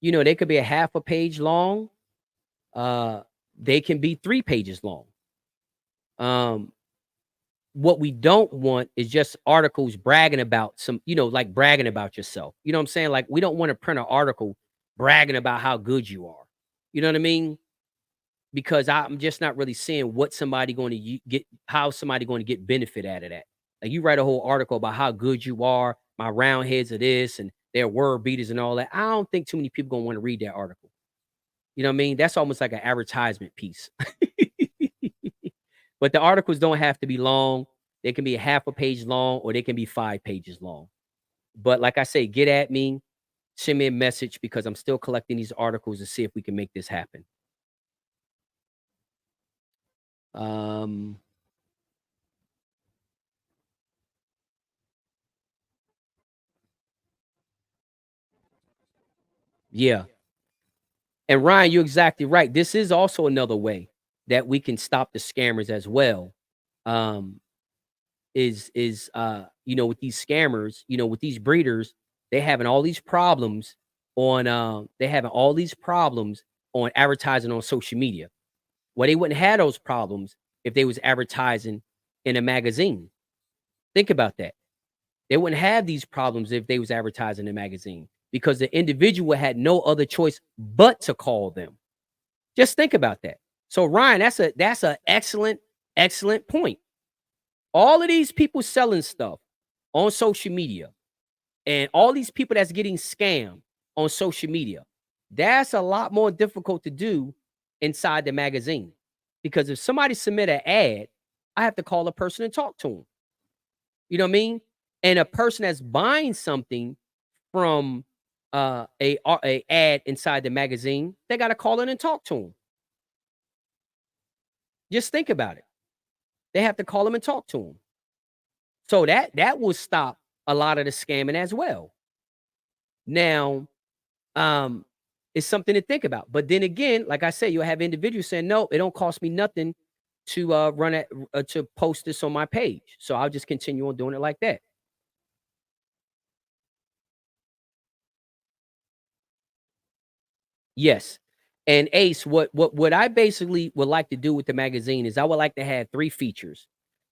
They could be a half a page long. Uh, they can be 3 pages long. Um, what we don't want is just articles bragging about like bragging about yourself. You know what I'm saying? Like we don't want to print an article bragging about how good you are. You know what I mean? Because I'm just not really seeing what somebody going to get, how somebody going to get benefit out of that. Like you write a whole article about how good you are, my round heads of this, and their word beaters and all that. I don't think too many people gonna want to read that article. You know what I mean? That's almost like an advertisement piece. But the articles don't have to be long. They can be a half a page long, or they can be 5 pages long. But like I say, get at me, send me a message because I'm still collecting these articles to see if we can make this happen. Um, yeah. And Ryan, you're exactly right. This is also another way that we can stop the scammers as well. Um, with these scammers, with these breeders, they having all these problems on advertising on social media. Well, they wouldn't have those problems if they was advertising in a magazine. Think about that. They wouldn't have these problems if they was advertising in a magazine because the individual had no other choice but to call them. Just think about that. So Ryan, that's a excellent point. All of these people selling stuff on social media and all these people that's getting scammed on social media, that's a lot more difficult to do inside the magazine. Because if somebody submit an ad, I have to call a person and talk to them. You know what I mean? And a person that's buying something from a ad inside the magazine, they got to call in and talk to them. Just think about it. They have to call them and talk to them. So that will stop a lot of the scamming as well. Now, um, it's something to think about. But then again, like I said, you'll have individuals saying, "No, it don't cost me nothing to to post this on my page." So I'll just continue on doing it like that. Yes. And Ace, what I basically would like to do with the magazine is I would like to have 3 features.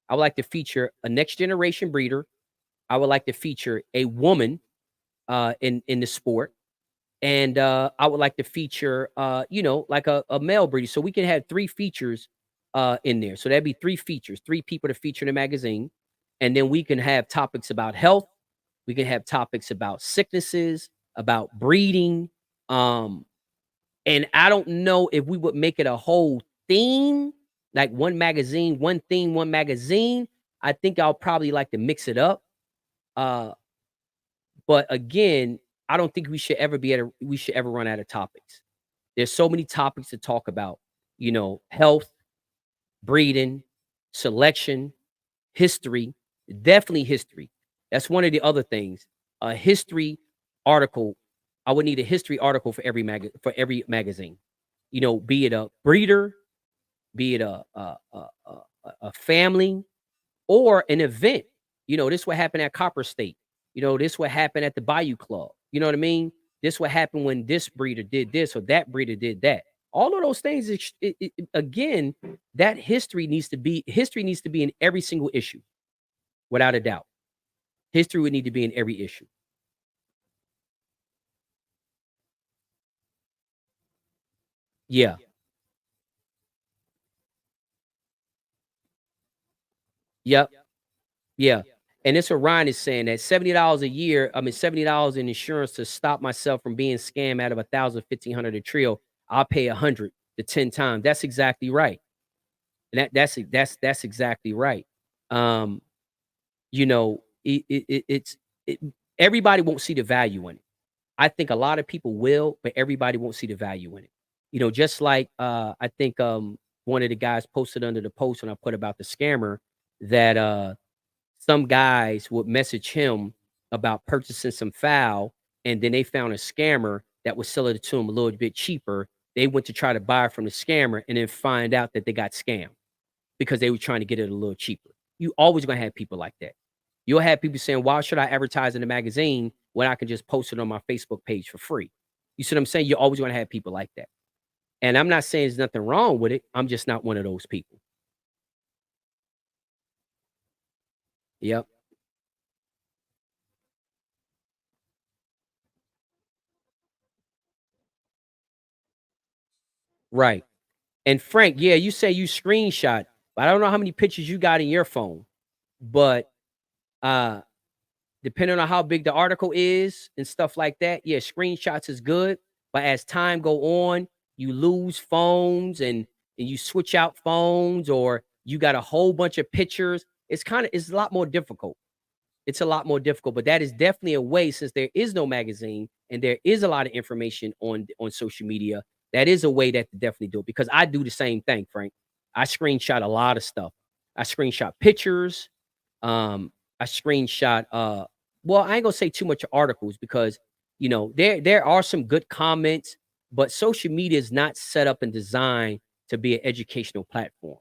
I would like to feature a next generation breeder. I would like to feature a woman in the sport. And I would like to feature like a male breeder. So we can have 3 features in there. So that'd be 3 features, 3 people to feature in the magazine. And then we can have topics about health. We can have topics about sicknesses, about breeding. Um, and I don't know if we would make it a whole theme, like one magazine, one theme, one magazine. I think I'll probably like to mix it up. Uh, but again, I don't think we should ever run out of topics. There's so many topics to talk about, health, breeding, selection, history, definitely history. That's one of the other things. A history article, I would need a history article for every magazine. Be it a breeder, be it a family, or an event. This what happened at Copper State. This what happened at the Bayou Club. You know what I mean? This what happened when this breeder did this or that breeder did that. All of those things, again, that history needs to be in every single issue, without a doubt. History would need to be in every issue. Yeah, Yep. Yeah. And it's what Ryan is saying that $70 a year, I mean, $70 in insurance to stop myself from being scammed out of 1,000, 1,500 a trio. I'll pay 100 to 10 times. That's exactly right. And that's exactly right. Um, you know, it, everybody won't see the value in it. I think a lot of people will, but everybody won't see the value in it. Just like I think one of the guys posted under the post when I put about the scammer that some guys would message him about purchasing some foul, and then they found a scammer that was selling it to him a little bit cheaper. They went to try to buy it from the scammer and then find out that they got scammed because they were trying to get it a little cheaper. You always gonna have people like that. You'll have people saying, "Why should I advertise in the magazine when I can just post it on my Facebook page for free?" You see what I'm saying? You're always gonna have people like that. And I'm not saying there's nothing wrong with it. I'm just not one of those people. Yep. Right. And Frank, yeah, you say you screenshot, but I don't know how many pictures you got in your phone. But uh depending on how big the article is and stuff like that, yeah, screenshots is good. But as time go on, you lose phones and you switch out phones or you got a whole bunch of pictures. It's a lot more difficult. It's a lot more difficult, but that is definitely a way since there is no magazine and there is a lot of information on social media. That is a way that to definitely do it because I do the same thing, Frank. I screenshot a lot of stuff. I screenshot pictures. I screenshot well, I ain't gonna say too much articles because there are some good comments, but social media is not set up and designed to be an educational platform.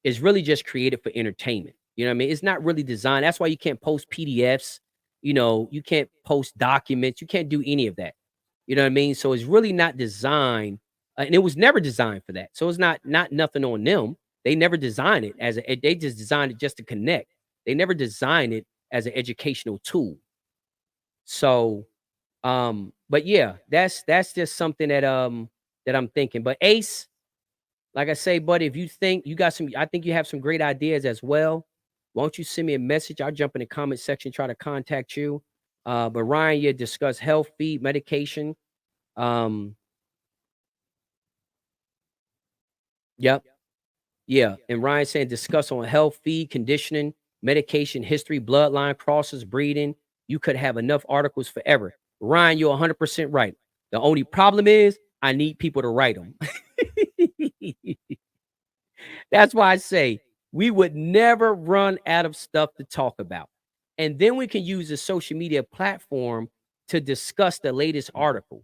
Is really just created for entertainment. You know what I mean? It's not really designed. That's why you can't post PDFs. You can't post documents. You can't do any of that. You know what I mean? So it's really not designed, and it was never designed for that. So it's not nothing on them. They never designed it as a. They just designed it just to connect. They never designed it as an educational tool. So, but yeah, that's just something that I'm thinking. But Ace, like I say, buddy, if you think you got some, I think you have some great ideas as well. Why don't you send me a message? I'll jump in the comment section, try to contact you. But Ryan, you discuss health, feed, medication. Um, yep, yeah. And Ryan saying discuss on health, feed, conditioning, medication, history, bloodline, crosses, breeding. You could have enough articles forever. Ryan, you're 100% right. The only problem is I need people to write them. That's why I say we would never run out of stuff to talk about. And then we can use the social media platform to discuss the latest article.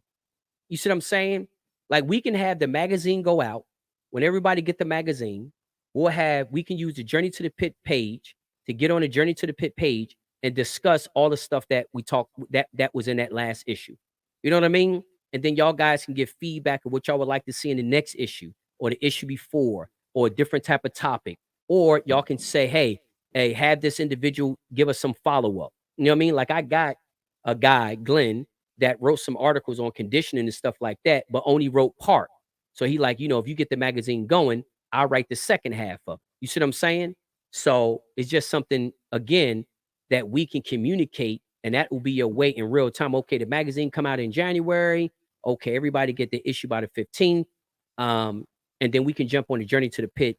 You see what I'm saying? Like we can have the magazine go out when everybody get the magazine. We can use the Journey to the Pit page to get on the Journey to the Pit page and discuss all the stuff that we talked that was in that last issue. You know what I mean? And then y'all guys can give feedback of what y'all would like to see in the next issue or the issue before or a different type of topic. Or y'all can say, hey, have this individual give us some follow-up. You know what I mean? Like I got a guy, Glenn, that wrote some articles on conditioning and stuff like that, but only wrote part. So he like, if you get the magazine going, I'll write the second half of it. You see what I'm saying? So it's just something again that we can communicate, and that will be your way in real time. Okay, the magazine come out in January. Okay, everybody get the issue by the 15th. Um, and then we can jump on the Journey to the Pit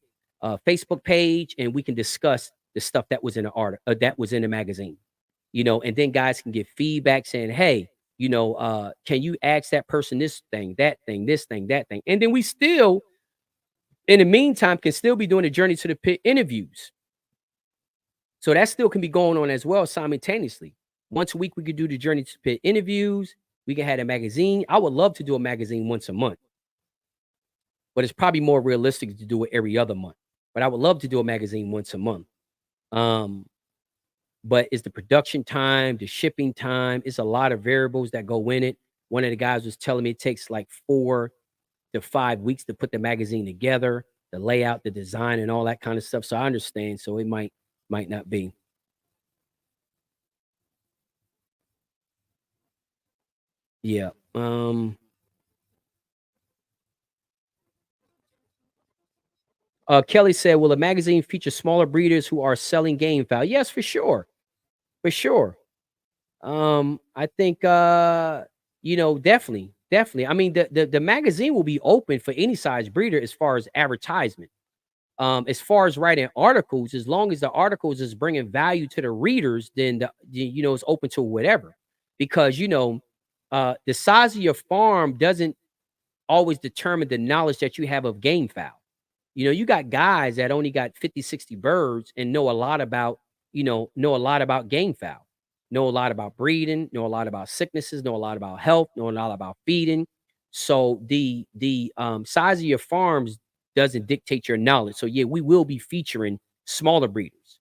Facebook page and we can discuss the stuff that was in the art that was in the magazine. And then guys can get feedback saying, hey, can you ask that person this thing, that thing, this thing, that thing? And then we still, in the meantime, can still be doing the Journey to the Pit interviews. So that still can be going on as well simultaneously. Once a week, we could do the Journey to the Pit interviews. We can have a magazine. I would love to do a magazine once a month, but it's probably more realistic to do it every other month. But I would love to do a magazine once a month. Um, but it's the production time, the shipping time. It's a lot of variables that go in it. One of the guys was telling me it takes like 4 to 5 weeks to put the magazine together, the layout, the design, and all that kind of stuff. So I understand. So it might not be. Yeah. Kelly said, "Will a magazine feature smaller breeders who are selling game fowl?" Yes, for sure, for sure. I think definitely, definitely. I mean, the magazine will be open for any size breeder as far as advertisement. As far as writing articles, as long as the articles is bringing value to the readers, then it's open to whatever. Because the size of your farm doesn't always determine the knowledge that you have of game fowl. You got guys that only got 50, 60 birds and know a lot about game fowl, know a lot about breeding, know a lot about sicknesses, know a lot about health, know a lot about feeding. So the size of your farms doesn't dictate your knowledge. So yeah, we will be featuring smaller breeders,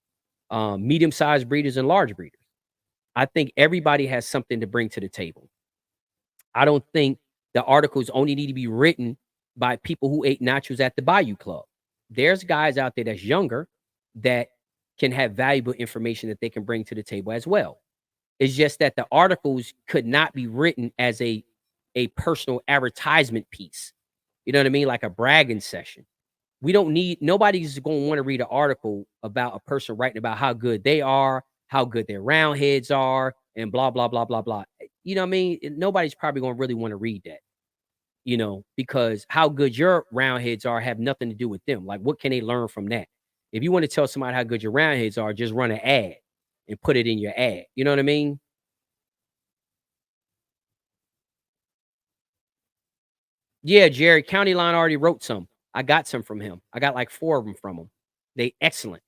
medium-sized breeders, and large breeders. I think everybody has something to bring to the table. I don't think the articles only need to be written by people who ate nachos at the Bayou Club. There's guys out there that's younger that can have valuable information that they can bring to the table as well. It's just that the articles could not be written as a personal advertisement piece. You know what I mean? Like a bragging session. We don't need Nobody's going to want to read an article about a person writing about how good they are, how good their round heads are, and blah blah blah blah blah. You know what I mean? Nobody's probably going to really want to read that, because how good your round heads are have nothing to do with them. Like, what can they learn from that? If you want to tell somebody how good your round heads are, just run an ad and put it in your ad. You know what I mean? Yeah, Jerry, County Line already wrote some. I got some from him. I got like 4 of them from him. They excellent.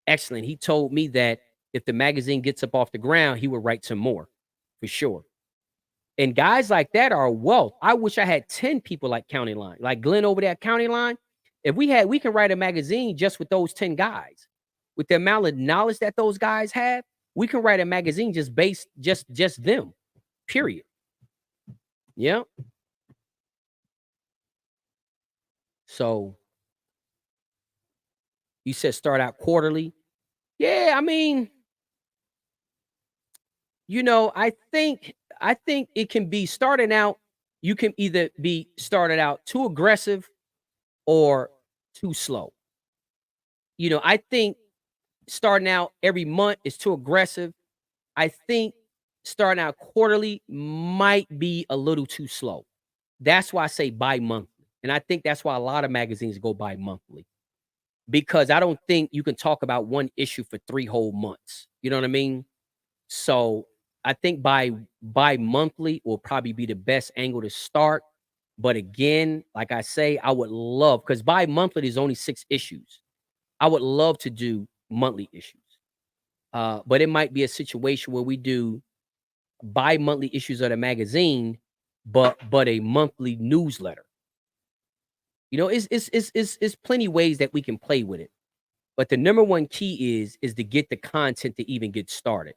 Excellent. He told me that if the magazine gets up off the ground, he would write some more for sure. And guys like that are a wealth. I wish I had 10 people like County Line, like Glenn over there at County Line. If we can write a magazine just with those 10 guys. With the amount of knowledge that those guys have, we can write a magazine just based just them. Period. Yeah. So you said start out quarterly. Yeah, I mean, I think it can be starting out. You can either be started out too aggressive or too slow. I think starting out every month is too aggressive. I think starting out quarterly might be a little too slow. That's why I say bi-monthly. And I think that's why a lot of magazines go bi-monthly, because I don't think you can talk about one issue for 3 whole months. You know what I mean? So I think bi-monthly will probably be the best angle to start. But again, like I say, I would love, because bi-monthly is only 6 issues. I would love to do monthly issues. But it might be a situation where we do bi-monthly issues of the magazine, but a monthly newsletter. It's plenty ways that we can play with it. But the number one key is to get the content to even get started.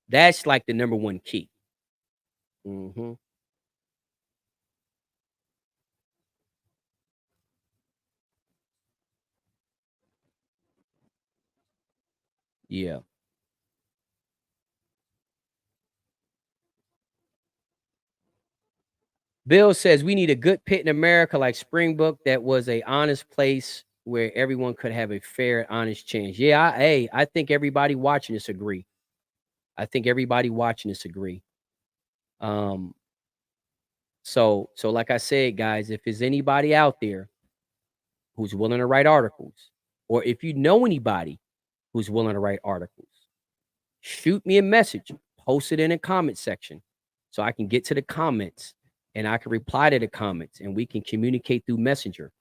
That's like the number one key. Mhm. Yeah. Bill says we need a good pit in America like Springbrook that was a honest place where everyone could have a fair, honest chance. Yeah, I think everybody watching this agree. I think everybody watching this agree. Um, so like I said, guys, if there's anybody out there who's willing to write articles, or if you know anybody who's willing to write articles, shoot me a message, post it in a comment section so I can get to the comments and I can reply to the comments and we can communicate through Messenger.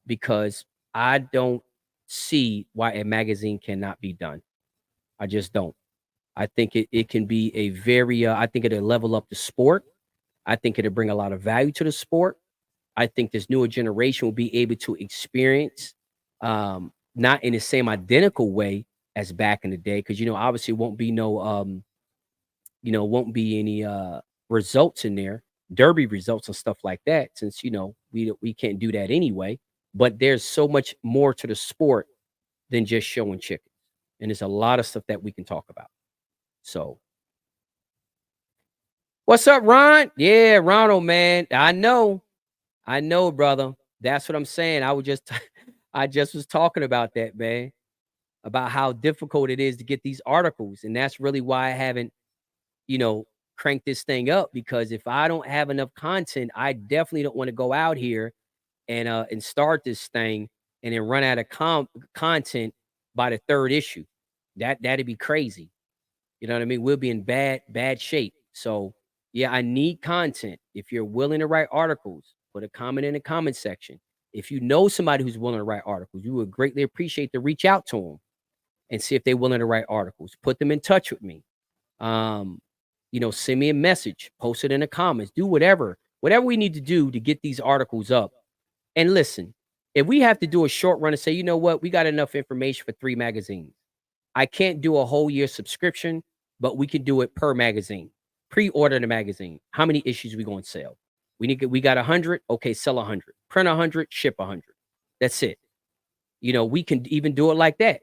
Because I don't see why a magazine cannot be done. I just don't. I think it can be a very, I think it'll level up the sport. I think it'll bring a lot of value to the sport. I think this newer generation will be able to experience, not in the same identical way as back in the day, because obviously won't be no won't be any results in there, derby results and stuff like that, since we can't do that anyway. But there's so much more to the sport than just showing chickens. And there's a lot of stuff that we can talk about. So what's up, Ron? Yeah, Ronald, man. I know, brother. That's what I'm saying. I just was talking about that, man, about how difficult it is to get these articles. And that's really why I haven't, you know, cranked this thing up, because if I don't have enough content, I definitely don't want to go out here and start this thing and then run out of content by the third issue. That'd be crazy. You know what I mean? We'll be in bad shape. So yeah, I need content. If you're willing to write articles, put a comment in the comment section. If you know somebody who's willing to write articles, you would greatly appreciate to reach out to them and see if they're willing to write articles. Put them in touch with me. Um, send me a message, post it in the comments, do whatever we need to do to get these articles up. And listen, if we have to do a short run and say, you know what, we got enough information for 3 magazines. I can't do a whole year subscription, but we can do it per magazine. Pre-order the magazine. How many issues we going to sell? We got 100. Okay, sell 100. Print 100, ship 100. That's it. We can even do it like that.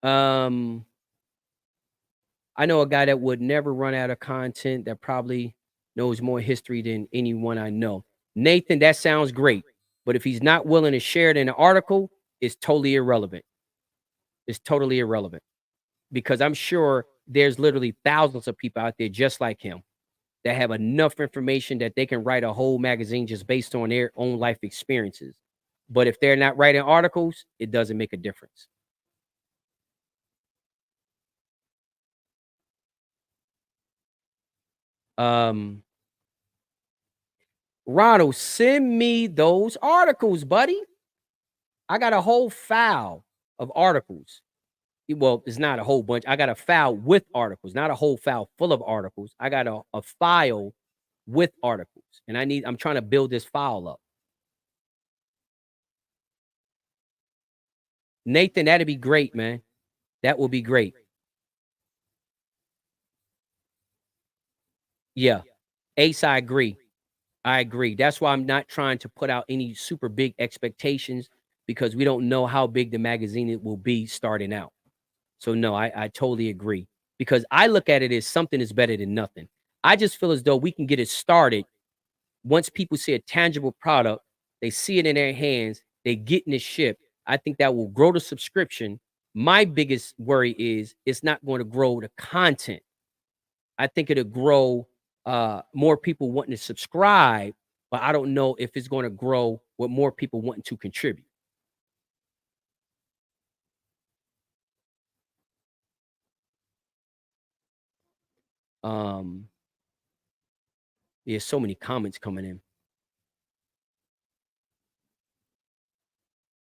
Um, I know a guy that would never run out of content, that probably knows more history than anyone I know. Nathan, that sounds great. But if he's not willing to share it in an article, it's totally irrelevant. It's totally irrelevant, because I'm sure there's literally thousands of people out there just like him that have enough information that they can write a whole magazine just based on their own life experiences. But if they're not writing articles, it doesn't make a difference. Um, Ronald, send me those articles, buddy. I got a whole file of articles. Well, it's not a whole bunch. I got a file with articles, not a whole file full of articles. I got a file with articles, and I'm trying to build this file up. Nathan, that'd be great, man. That will be great. Yeah. Ace, I agree. I agree. That's why I'm not trying to put out any super big expectations, because we don't know how big the magazine it will be starting out. So no, I totally agree, because I look at it as something is better than nothing. I just feel as though we can get it started. Once people see a tangible product, they see it in their hands, they getting it shipped. I think that will grow the subscription. My biggest worry is it's not going to grow the content. I think it'll grow more people wanting to subscribe, but I don't know if it's going to grow with more people wanting to contribute. Um, there's so many comments coming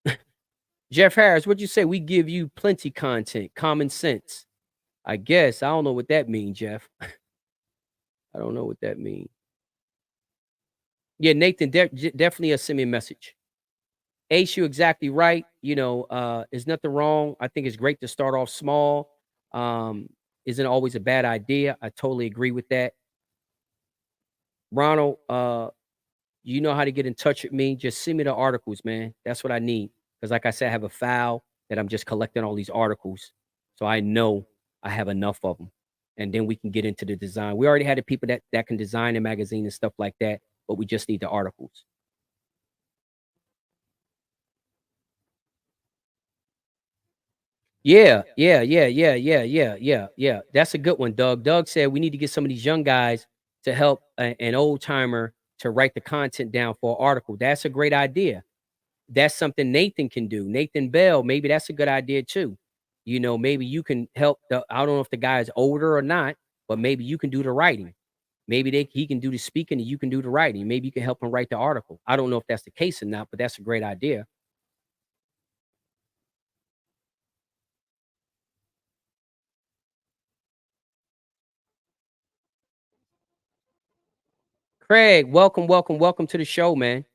in. Jeff Harris, what'd you say? We give you plenty content, common sense. I guess. I don't know what that means, Jeff. I don't know what that means. Yeah, Nathan, definitely send me a message. Ace, you exactly right. There's nothing wrong. I think it's great to start off small. Um, isn't always a bad idea. I totally agree with that. Ronald, you know how to get in touch with me. Just send me the articles, man. That's what I need. Because like I said, I have a file that I'm just collecting all these articles. So I know I have enough of them. And then we can get into the design. We already had the people that can design a magazine and stuff like that, but we just need the articles. Yeah. That's a good one, Doug. Doug said we need to get some of these young guys to help an old timer to write the content down for an article. That's a great idea. That's something Nathan can do. Nathan Bell, maybe that's a good idea too. Maybe you can help I don't know if the guy is older or not, but maybe you can do the writing. Maybe he can do the speaking and you can do the writing. Maybe you can help him write the article. I don't know if that's the case or not, but that's a great idea. Craig, welcome to the show, man.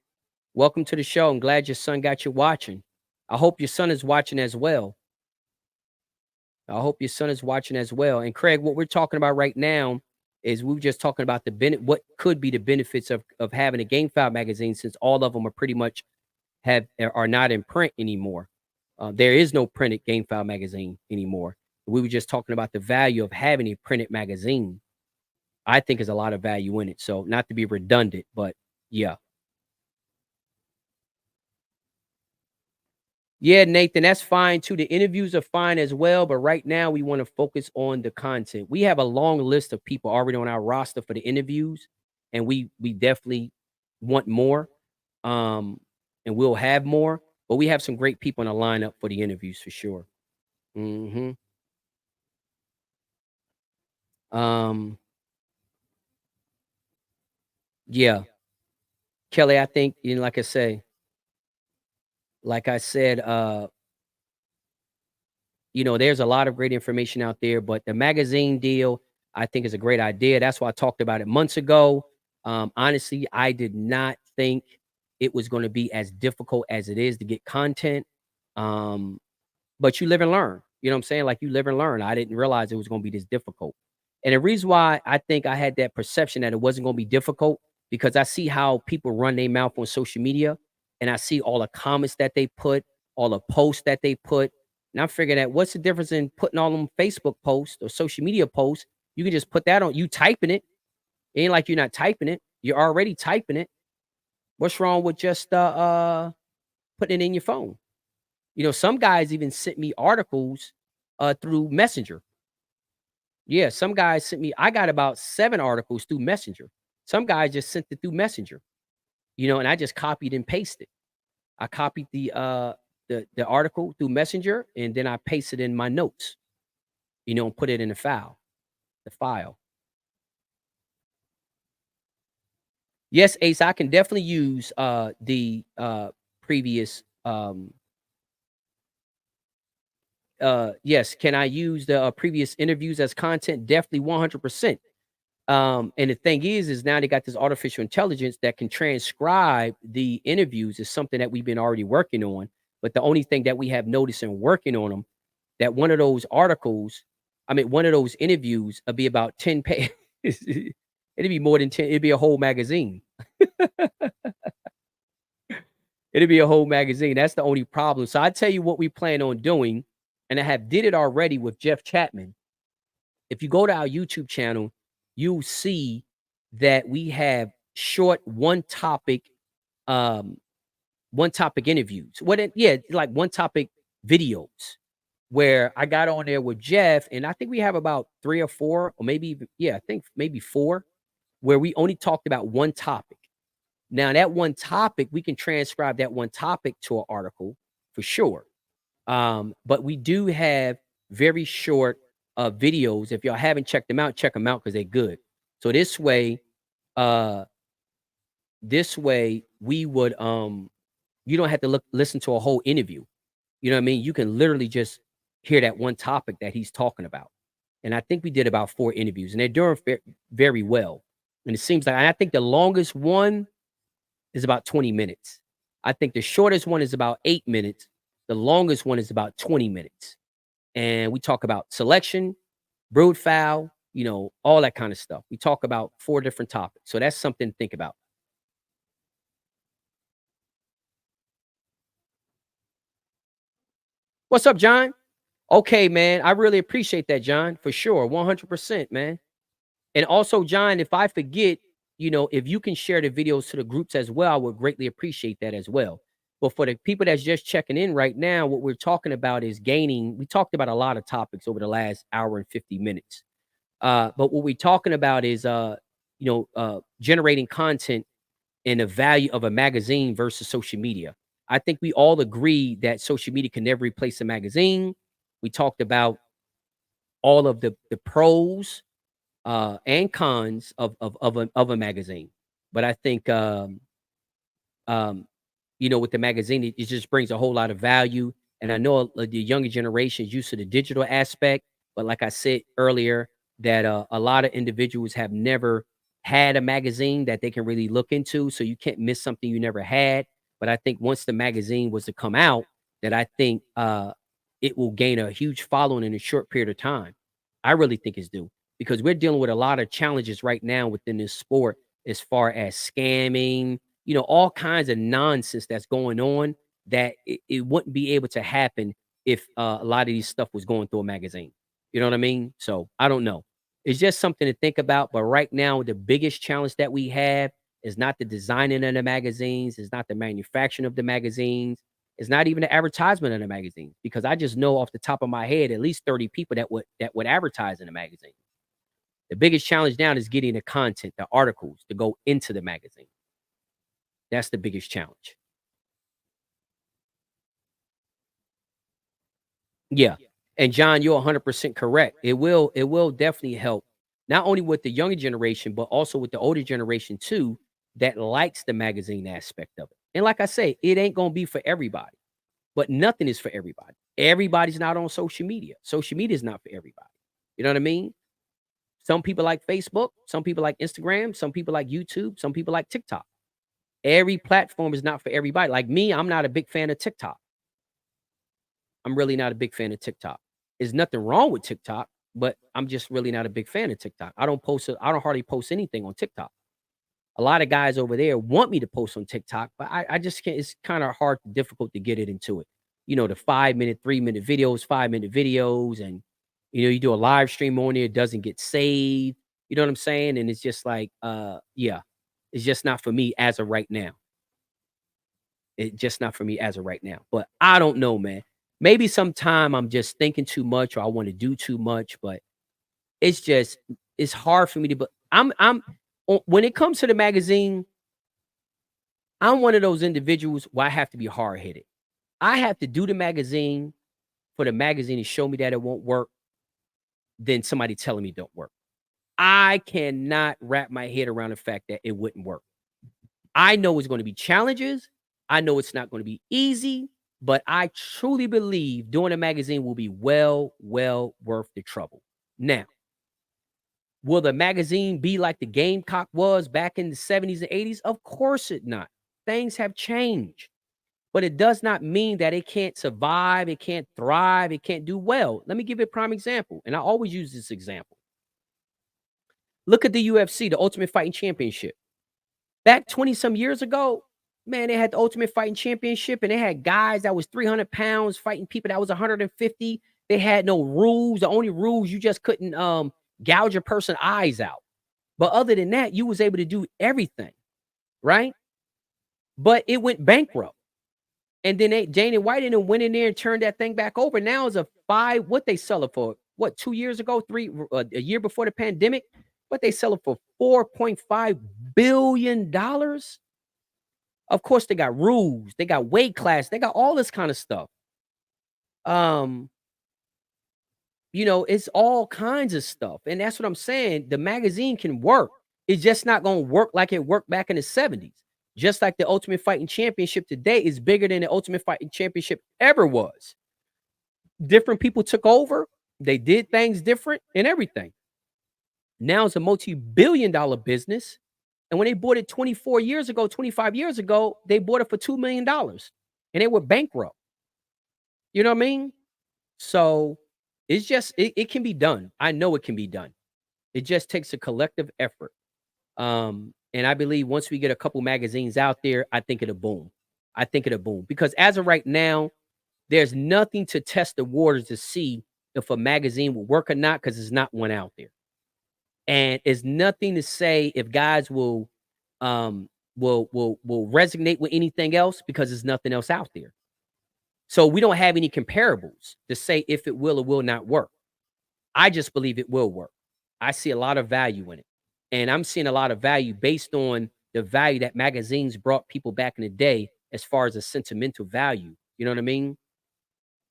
Welcome to the show. I'm glad your son got you watching. I hope your son is watching as well. I hope your son is watching as well. And Craig, what we're talking about right now is we're just talking about what could be the benefits of having a game file magazine, since all of them are pretty much are not in print anymore. There is no printed game file magazine anymore. We were just talking about the value of having a printed magazine. I think there's a lot of value in it. So not to be redundant, but yeah. Yeah, Nathan, that's fine too. The interviews are fine as well, but right now we want to focus on the content. We have a long list of people already on our roster for the interviews, and we definitely want more. Um, and we'll have more, but we have some great people in the lineup for the interviews for sure. Hmm. Um, yeah, Kelly, I think like I said, there's a lot of great information out there, but the magazine deal, I think is a great idea. That's why I talked about it months ago. Honestly, I did not think it was going to be as difficult as it is to get content. Um, but you live and learn. You know what I'm saying? Like you live and learn. I didn't realize it was going to be this difficult. And the reason why I think I had that perception that it wasn't going to be difficult because I see how people run their mouth on social media and I see all the comments that they put, all the posts that they put. And I'm figuring that what's the difference in putting all them Facebook posts or social media posts? You can just put that on you typing it. It ain't like you're not typing it. You're already typing it. What's wrong with just putting it in your phone? Some guys even sent me articles through Messenger. Yeah, some guys sent me I got about 7 articles through Messenger. Some guys just sent it through Messenger, and I just copied and pasted. I copied the article through Messenger and then I pasted in my notes, and put it in the file. Yes, Ace, I can definitely use the previous yes, can I use the previous interviews as content? Definitely 100%. And the thing is now they got this artificial intelligence that can transcribe the interviews is something that we've been already working on. But the only thing that we have noticed in working on them, that one of those articles, I mean, one of those interviews will be about 10 pages. It'd be more than 10. It'd be a whole magazine. It'd be a whole magazine. That's the only problem. So I tell you what we plan on doing, and I have did it already with Jeff Chapman. If you go to our YouTube channel, you'll see that we have short um, one topic interviews. Yeah, like one topic videos where I got on there with Jeff, and I think we have about 3 or 4, or maybe even, yeah, I think maybe 4, where we only talked about one topic. Now, that one topic, we can transcribe that one topic to an article for sure. But we do have very short videos. If y'all haven't checked them out, check them out because they're good. So uh, this way we would you don't have to listen to a whole interview. You know what I mean? You can literally just hear that one topic that he's talking about. And I think we did about 4 interviews, and they're doing very well. And it seems like, and I think the longest one is about 20 minutes. I think the shortest one is about 8 minutes. The longest one is about 20 minutes. And we talk about selection, brood fowl, all that kind of stuff. We talk about 4 different topics. So that's something to think about. What's up, John? Okay, man. I really appreciate that, John, for sure. 100%, man. And also, John, if I forget, if you can share the videos to the groups as well, I would greatly appreciate that as well. But for the people that's just checking in right now, what we're talking about is gaining. We talked about a lot of topics over the last hour and 50 minutes. But what we're talking about is, generating content and the value of a magazine versus social media. I think we all agree that social media can never replace a magazine. We talked about all of the pros and cons of a magazine. But I think um, with the magazine, it just brings a whole lot of value. And I know the younger generation is used to the digital aspect, but like I said earlier, that a lot of individuals have never had a magazine that they can really look into. So you can't miss something you never had. But I think once the magazine was to come out, that I think it will gain a huge following in a short period of time. I really think it's due because we're dealing with a lot of challenges right now within this sport as far as scamming, all kinds of nonsense that's going on that it wouldn't be able to happen if a lot of these stuff was going through a magazine. You know what I mean? So I don't know. It's just something to think about. But right now, the biggest challenge that we have is not the designing of the magazines, it's not the manufacturing of the magazines, it's not even the advertisement of the magazines. Because I just know off the top of my head at least 30 people that would advertise in the magazine. The biggest challenge now is getting the content, the articles to go into the magazine. That's the biggest challenge. Yeah. And John, you're 100% correct. It will definitely help not only with the younger generation, but also with the older generation too that likes the magazine aspect of it. And like I say, it ain't going to be for everybody, but nothing is for everybody. Everybody's not on social media. Social media is not for everybody. You know what I mean? Some people like Facebook, some people like Instagram, some people like YouTube, some people like TikTok. Every platform is not for everybody. Like me, I'm not a big fan of TikTok. I'm really not a big fan of TikTok. There's nothing wrong with TikTok, but I'm just really not a big fan of TikTok. I don't hardly post anything on TikTok. A lot of guys over there want me to post on TikTok, but I just can't. It's kind of hard, difficult to get it into it. You know, the 5 minute, 3 minute videos, 5 minute videos, and you do a live stream on there, it doesn't get saved. You know what I'm saying? And it's just like, yeah, it's just not for me as of right now. It's just not for me as of right now. But I don't know, man. Maybe sometime I'm just thinking too much or I want to do too much, but it's just it's hard for me to but when it comes to the magazine, I'm one of those individuals where I have to be hard-headed. I have to do the magazine for the magazine to show me that it won't work than somebody telling me it don't work. I cannot wrap my head around the fact that it wouldn't work. I know it's going to be challenges. I know it's not going to be easy, but I truly believe doing a magazine will be well worth the trouble. Now, will the magazine be like the Gamecock was back in the 70s and 80s? Of course it not. Things have changed, but it does not mean that it can't survive, it can't thrive, it can't do well. Let me give you a prime example, and I always use this example. Look at the UFC, the Ultimate Fighting Championship. Back 20 some years ago, man, they had the Ultimate Fighting Championship and they had guys that was 300 pounds fighting people that was 150. They had no rules. The only rules you just couldn't gouge a person's eyes out. But other than that, you was able to do everything, right? But it went bankrupt. And then Dana White and them went in there and turned that thing back over. Now it's a five, what they sell it for? What, 2 years ago, a year before the pandemic? What they sell it for $4.5 billion. Of course, they got rules, they got weight class, they got all this kind of stuff. Um, it's all kinds of stuff. And that's what I'm saying. The magazine can work. It's just not gonna work like it worked back in the 70s. Just like the Ultimate Fighting Championship today is bigger than the Ultimate Fighting Championship ever was. Different people took over, they did things different and everything. Now it's a multi-billion-dollar business. And when they bought it 24 years ago, 25 years ago, they bought it for $2 million and they were bankrupt. You know what I mean? So it's just, it can be done. I know it can be done. It just takes a collective effort. And I believe once we get a couple magazines out there, I think it'll boom. I think it'll boom because as of right now, there's nothing to test the waters to see if a magazine will work or not because there's not one out there. And it's nothing to say if guys will resonate with anything else because there's nothing else out there. So we don't have any comparables to say if it will or will not work. I just believe it will work. I see a lot of value in it. And I'm seeing a lot of value based on the value that magazines brought people back in the day as far as a sentimental value. You know what I mean?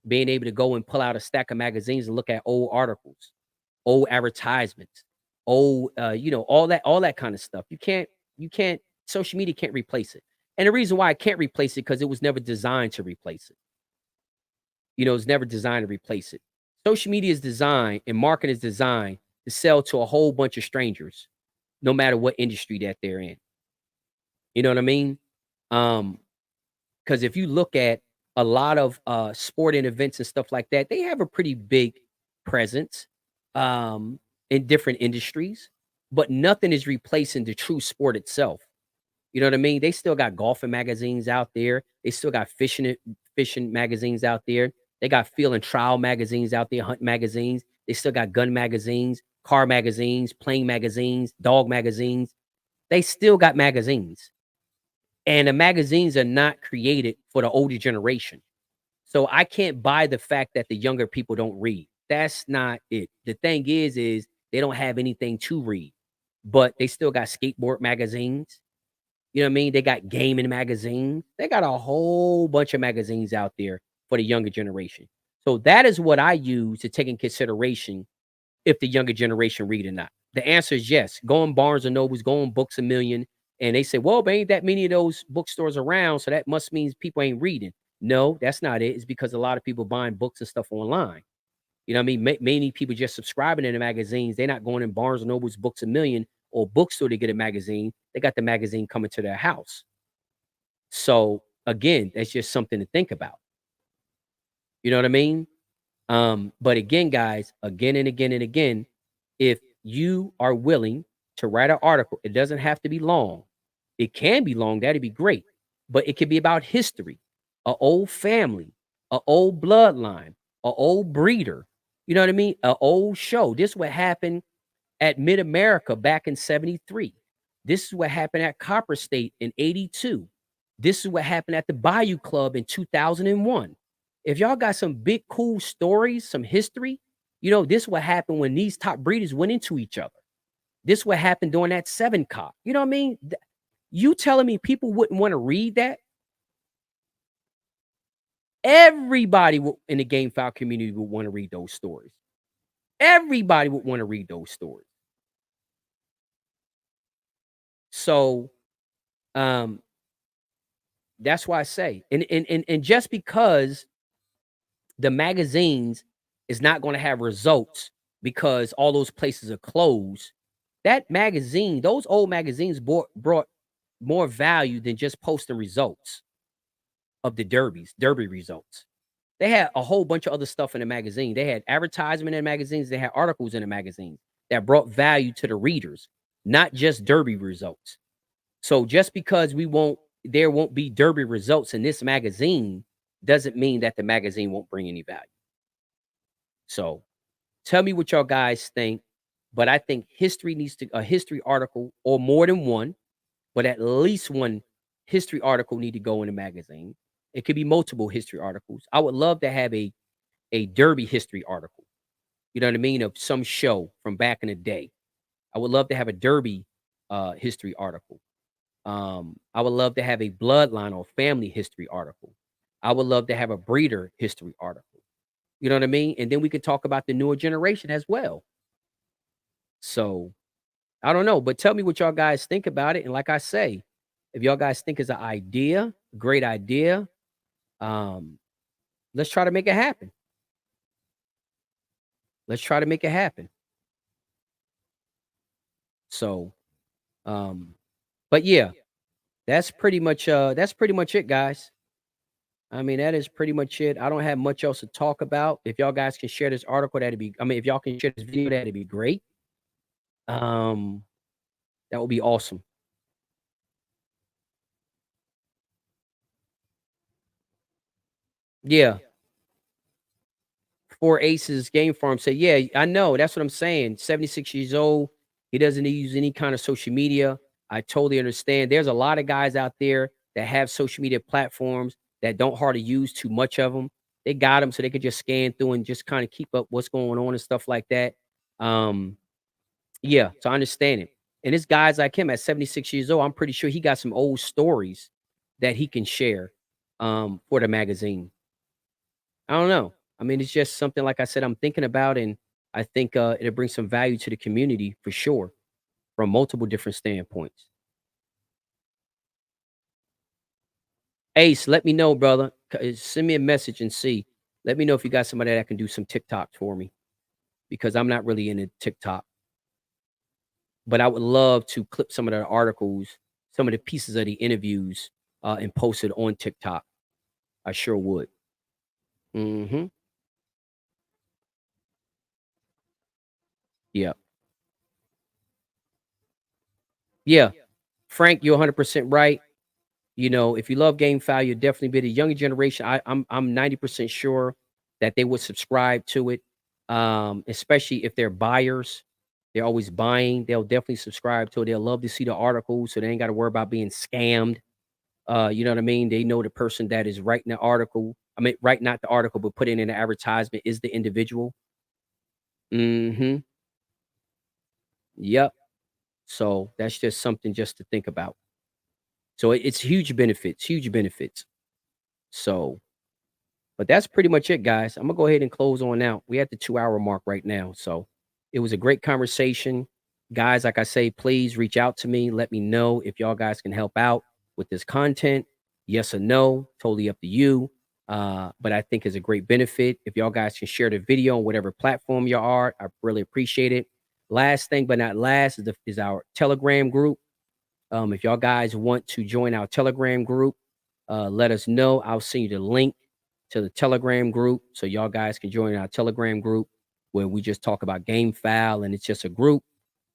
Being able to go and pull out a stack of magazines and look at old articles, old advertisements, old all that kind of stuff. You can't social media can't replace it. And the reason why I can't replace it because it was never designed to replace it. It's never designed to replace it. Social media is designed and marketing is designed to sell to a whole bunch of strangers, no matter what industry that they're in. You know what I mean? Um, because if you look at a lot of sporting events and stuff like that, they have a pretty big presence in different industries, but nothing is replacing the true sport itself. You know what I mean? They still got golfing magazines out there. They still got fishing magazines out there. They got field and trial magazines out there, hunt magazines. They still got gun magazines, car magazines, plane magazines, dog magazines. They still got magazines. And the magazines are not created for the older generation. So I can't buy the fact that the younger people don't read. That's not it. The thing is they don't have anything to read, but they still got skateboard magazines. You know what I mean? They got gaming magazines. They got a whole bunch of magazines out there for the younger generation. So that is what I use to take in consideration if the younger generation read or not. The answer is yes. Go on Barnes and Nobles, go on Books a Million, and they say, well, there ain't that many of those bookstores around, so that must mean people ain't reading. No, that's not it. It's because a lot of people buying books and stuff online. You know what I mean? Many people just subscribing to the magazines. They're not going in Barnes and Nobles, Books a Million, or bookstore to get a magazine. They got the magazine coming to their house. So again, that's just something to think about. You know what I mean? But again, guys, again and again and again, if you are willing to write an article, it doesn't have to be long. It can be long, that'd be great. But it could be about history, a old family, a old bloodline, a old breeder. You know what I mean? A old show. This is what happened at Mid America back in 73. This is what happened at Copper State in 82. This is what happened at the Bayou Club in 2001. If y'all got some big, cool stories, some history, this is what happened when these top breeders went into each other. This is what happened during that 7 cop. You know what I mean? You telling me people wouldn't want to read that? Everybody in the game file community would want to read those stories. Everybody would want to read those stories. So that's why I say, and just because the magazines is not going to have results because all those places are closed, that magazine, those old magazines brought more value than just posting results of the derby results. They had a whole bunch of other stuff in the magazine. They had advertisement in the magazines. They had articles in the magazines that brought value to the readers, not just derby results. So just because there won't be derby results in this magazine doesn't mean that the magazine won't bring any value. So tell me what y'all guys think. But I think history needs a history article or more than one, but at least one history article need to go in the magazine. It could be multiple history articles. I would love to have a derby history article. You know what I mean? Of some show from back in the day. I would love to have a derby history article. I would love to have a bloodline or family history article. I would love to have a breeder history article. You know what I mean? And then we could talk about the newer generation as well. So I don't know, but tell me what y'all guys think about it. And like I say, if y'all guys think it's an idea, great idea, let's try to make it happen. Let's try to make it happen. So, but yeah, that's pretty much it, guys. I mean, that is pretty much it. I don't have much else to talk about. If y'all guys can share this article, if y'all can share this video, that'd be great. That would be awesome. Yeah. Four Aces Game Farm say, yeah, I know. That's what I'm saying. 76 years old. He doesn't use any kind of social media. I totally understand. There's a lot of guys out there that have social media platforms that don't hardly use too much of them. They got them so they could just scan through and just kind of keep up what's going on and stuff like that. Yeah, so I understand it. And this guy's like him at 76 years old. I'm pretty sure he got some old stories that he can share for the magazine. I don't know. I mean, it's just something, like I said, I'm thinking about, and I think it'll bring some value to the community for sure from multiple different standpoints. Ace, let me know, brother. Send me a message and see. Let me know if you got somebody that can do some TikToks for me because I'm not really into TikTok. But I would love to clip some of the articles, some of the pieces of the interviews, and post it on TikTok. I sure would. Hmm. Yeah. Yeah. Frank, you're 100% right. If you love game file, you'll definitely be the younger generation. I'm 90% sure that they would subscribe to it. especially if they're buyers. They're always buying. They'll definitely subscribe to it. They'll love to see the article, so they ain't got to worry about being scammed. You know what I mean? They know the person that is writing the article. I mean, write not the article, but putting in the advertisement is the individual. Mhm. Yep. So that's just something just to think about. So it's huge benefits, huge benefits. So, but that's pretty much it, guys. I'm gonna go ahead and close on out. We at the 2 hour mark right now. So it was a great conversation. Guys, like I say, please reach out to me. Let me know if y'all guys can help out with this content. Yes or no, totally up to you. But I think it's a great benefit. If y'all guys can share the video on whatever platform you are, I really appreciate it. Last thing but not last is our Telegram group. If y'all guys want to join our Telegram group, let us know. I'll send you the link to the Telegram group so y'all guys can join our Telegram group where we just talk about game file, and it's just a group,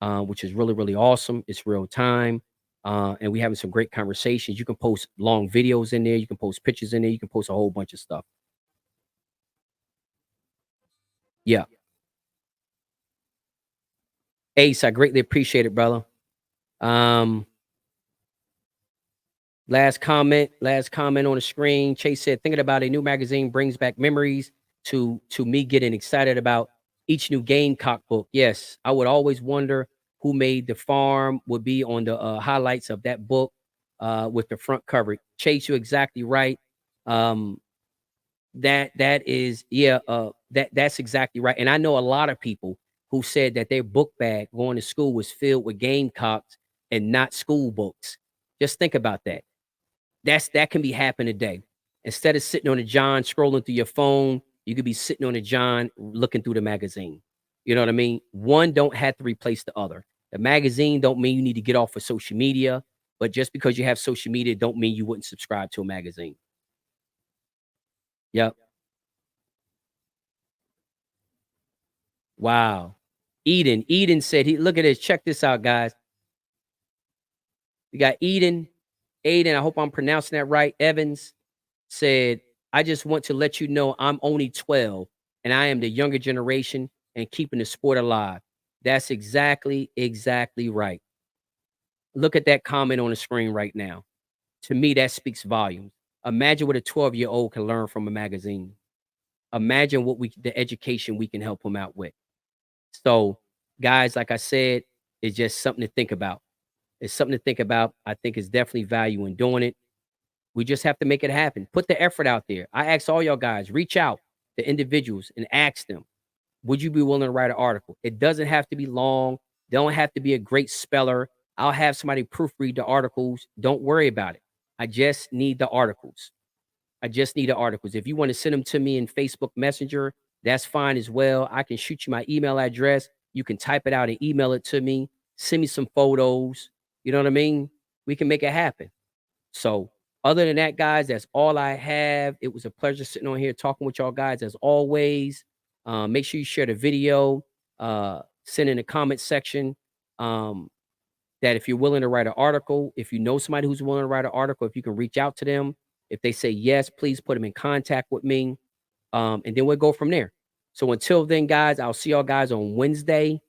which is really, really awesome. It's real time. And we having some great conversations. You can post long videos in there. You can post pictures in there. You can post a whole bunch of stuff. Yeah. Ace, I greatly appreciate it, brother. Um, last comment on the screen. Chase said, thinking about a new magazine brings back memories to me getting excited about each new Gamecock book. Yes, I would always wonder who made the farm would be on the highlights of that book with the front cover. Chase, you're exactly right. Um, that is, yeah, that's exactly right. And I know a lot of people who said that their book bag going to school was filled with Gamecocks and not school books. Just think about that. That can be happening today. Instead of sitting on a John scrolling through your phone, you could be sitting on a John looking through the magazine. You know what I mean? One don't have to replace the other. The magazine don't mean you need to get off of social media, but just because you have social media don't mean you wouldn't subscribe to a magazine. Yep. Wow. Eden said he look at this. Check this out, guys. We got Aiden, I hope I'm pronouncing that right. Evans said, I just want to let you know I'm only 12 and I am the younger generation and keeping the sport alive. That's exactly right. Look at that comment on the screen right now. To me, that speaks volumes. Imagine what a 12-year-old can learn from a magazine. Imagine the education we can help them out with. So, guys, like I said, it's just something to think about. It's something to think about. I think it's definitely value in doing it. We just have to make it happen. Put the effort out there. I ask all y'all guys, reach out to individuals and ask them, would you be willing to write an article? It doesn't have to be long. Don't have to be a great speller. I'll have somebody proofread the articles. Don't worry about it. I just need the articles. I just need the articles. If you want to send them to me in Facebook Messenger, that's fine as well. I can shoot you my email address. You can type it out and email it to me. Send me some photos. You know what I mean? We can make it happen. So, other than that, guys, that's all I have. It was a pleasure sitting on here talking with y'all guys as always. Make sure you share the video, send in the comment section. Um, that if you're willing to write an article, if you know somebody who's willing to write an article, if you can reach out to them, if they say yes, please put them in contact with me. And then we'll go from there. So until then, guys, I'll see y'all guys on Wednesday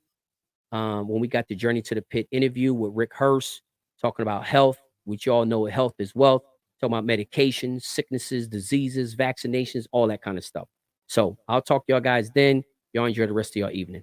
when we got the Journey to the Pit interview with Rick Hurst, talking about health, which y'all know health is wealth, talking about medications, sicknesses, diseases, vaccinations, all that kind of stuff. So I'll talk to y'all guys then. Y'all enjoy the rest of your evening.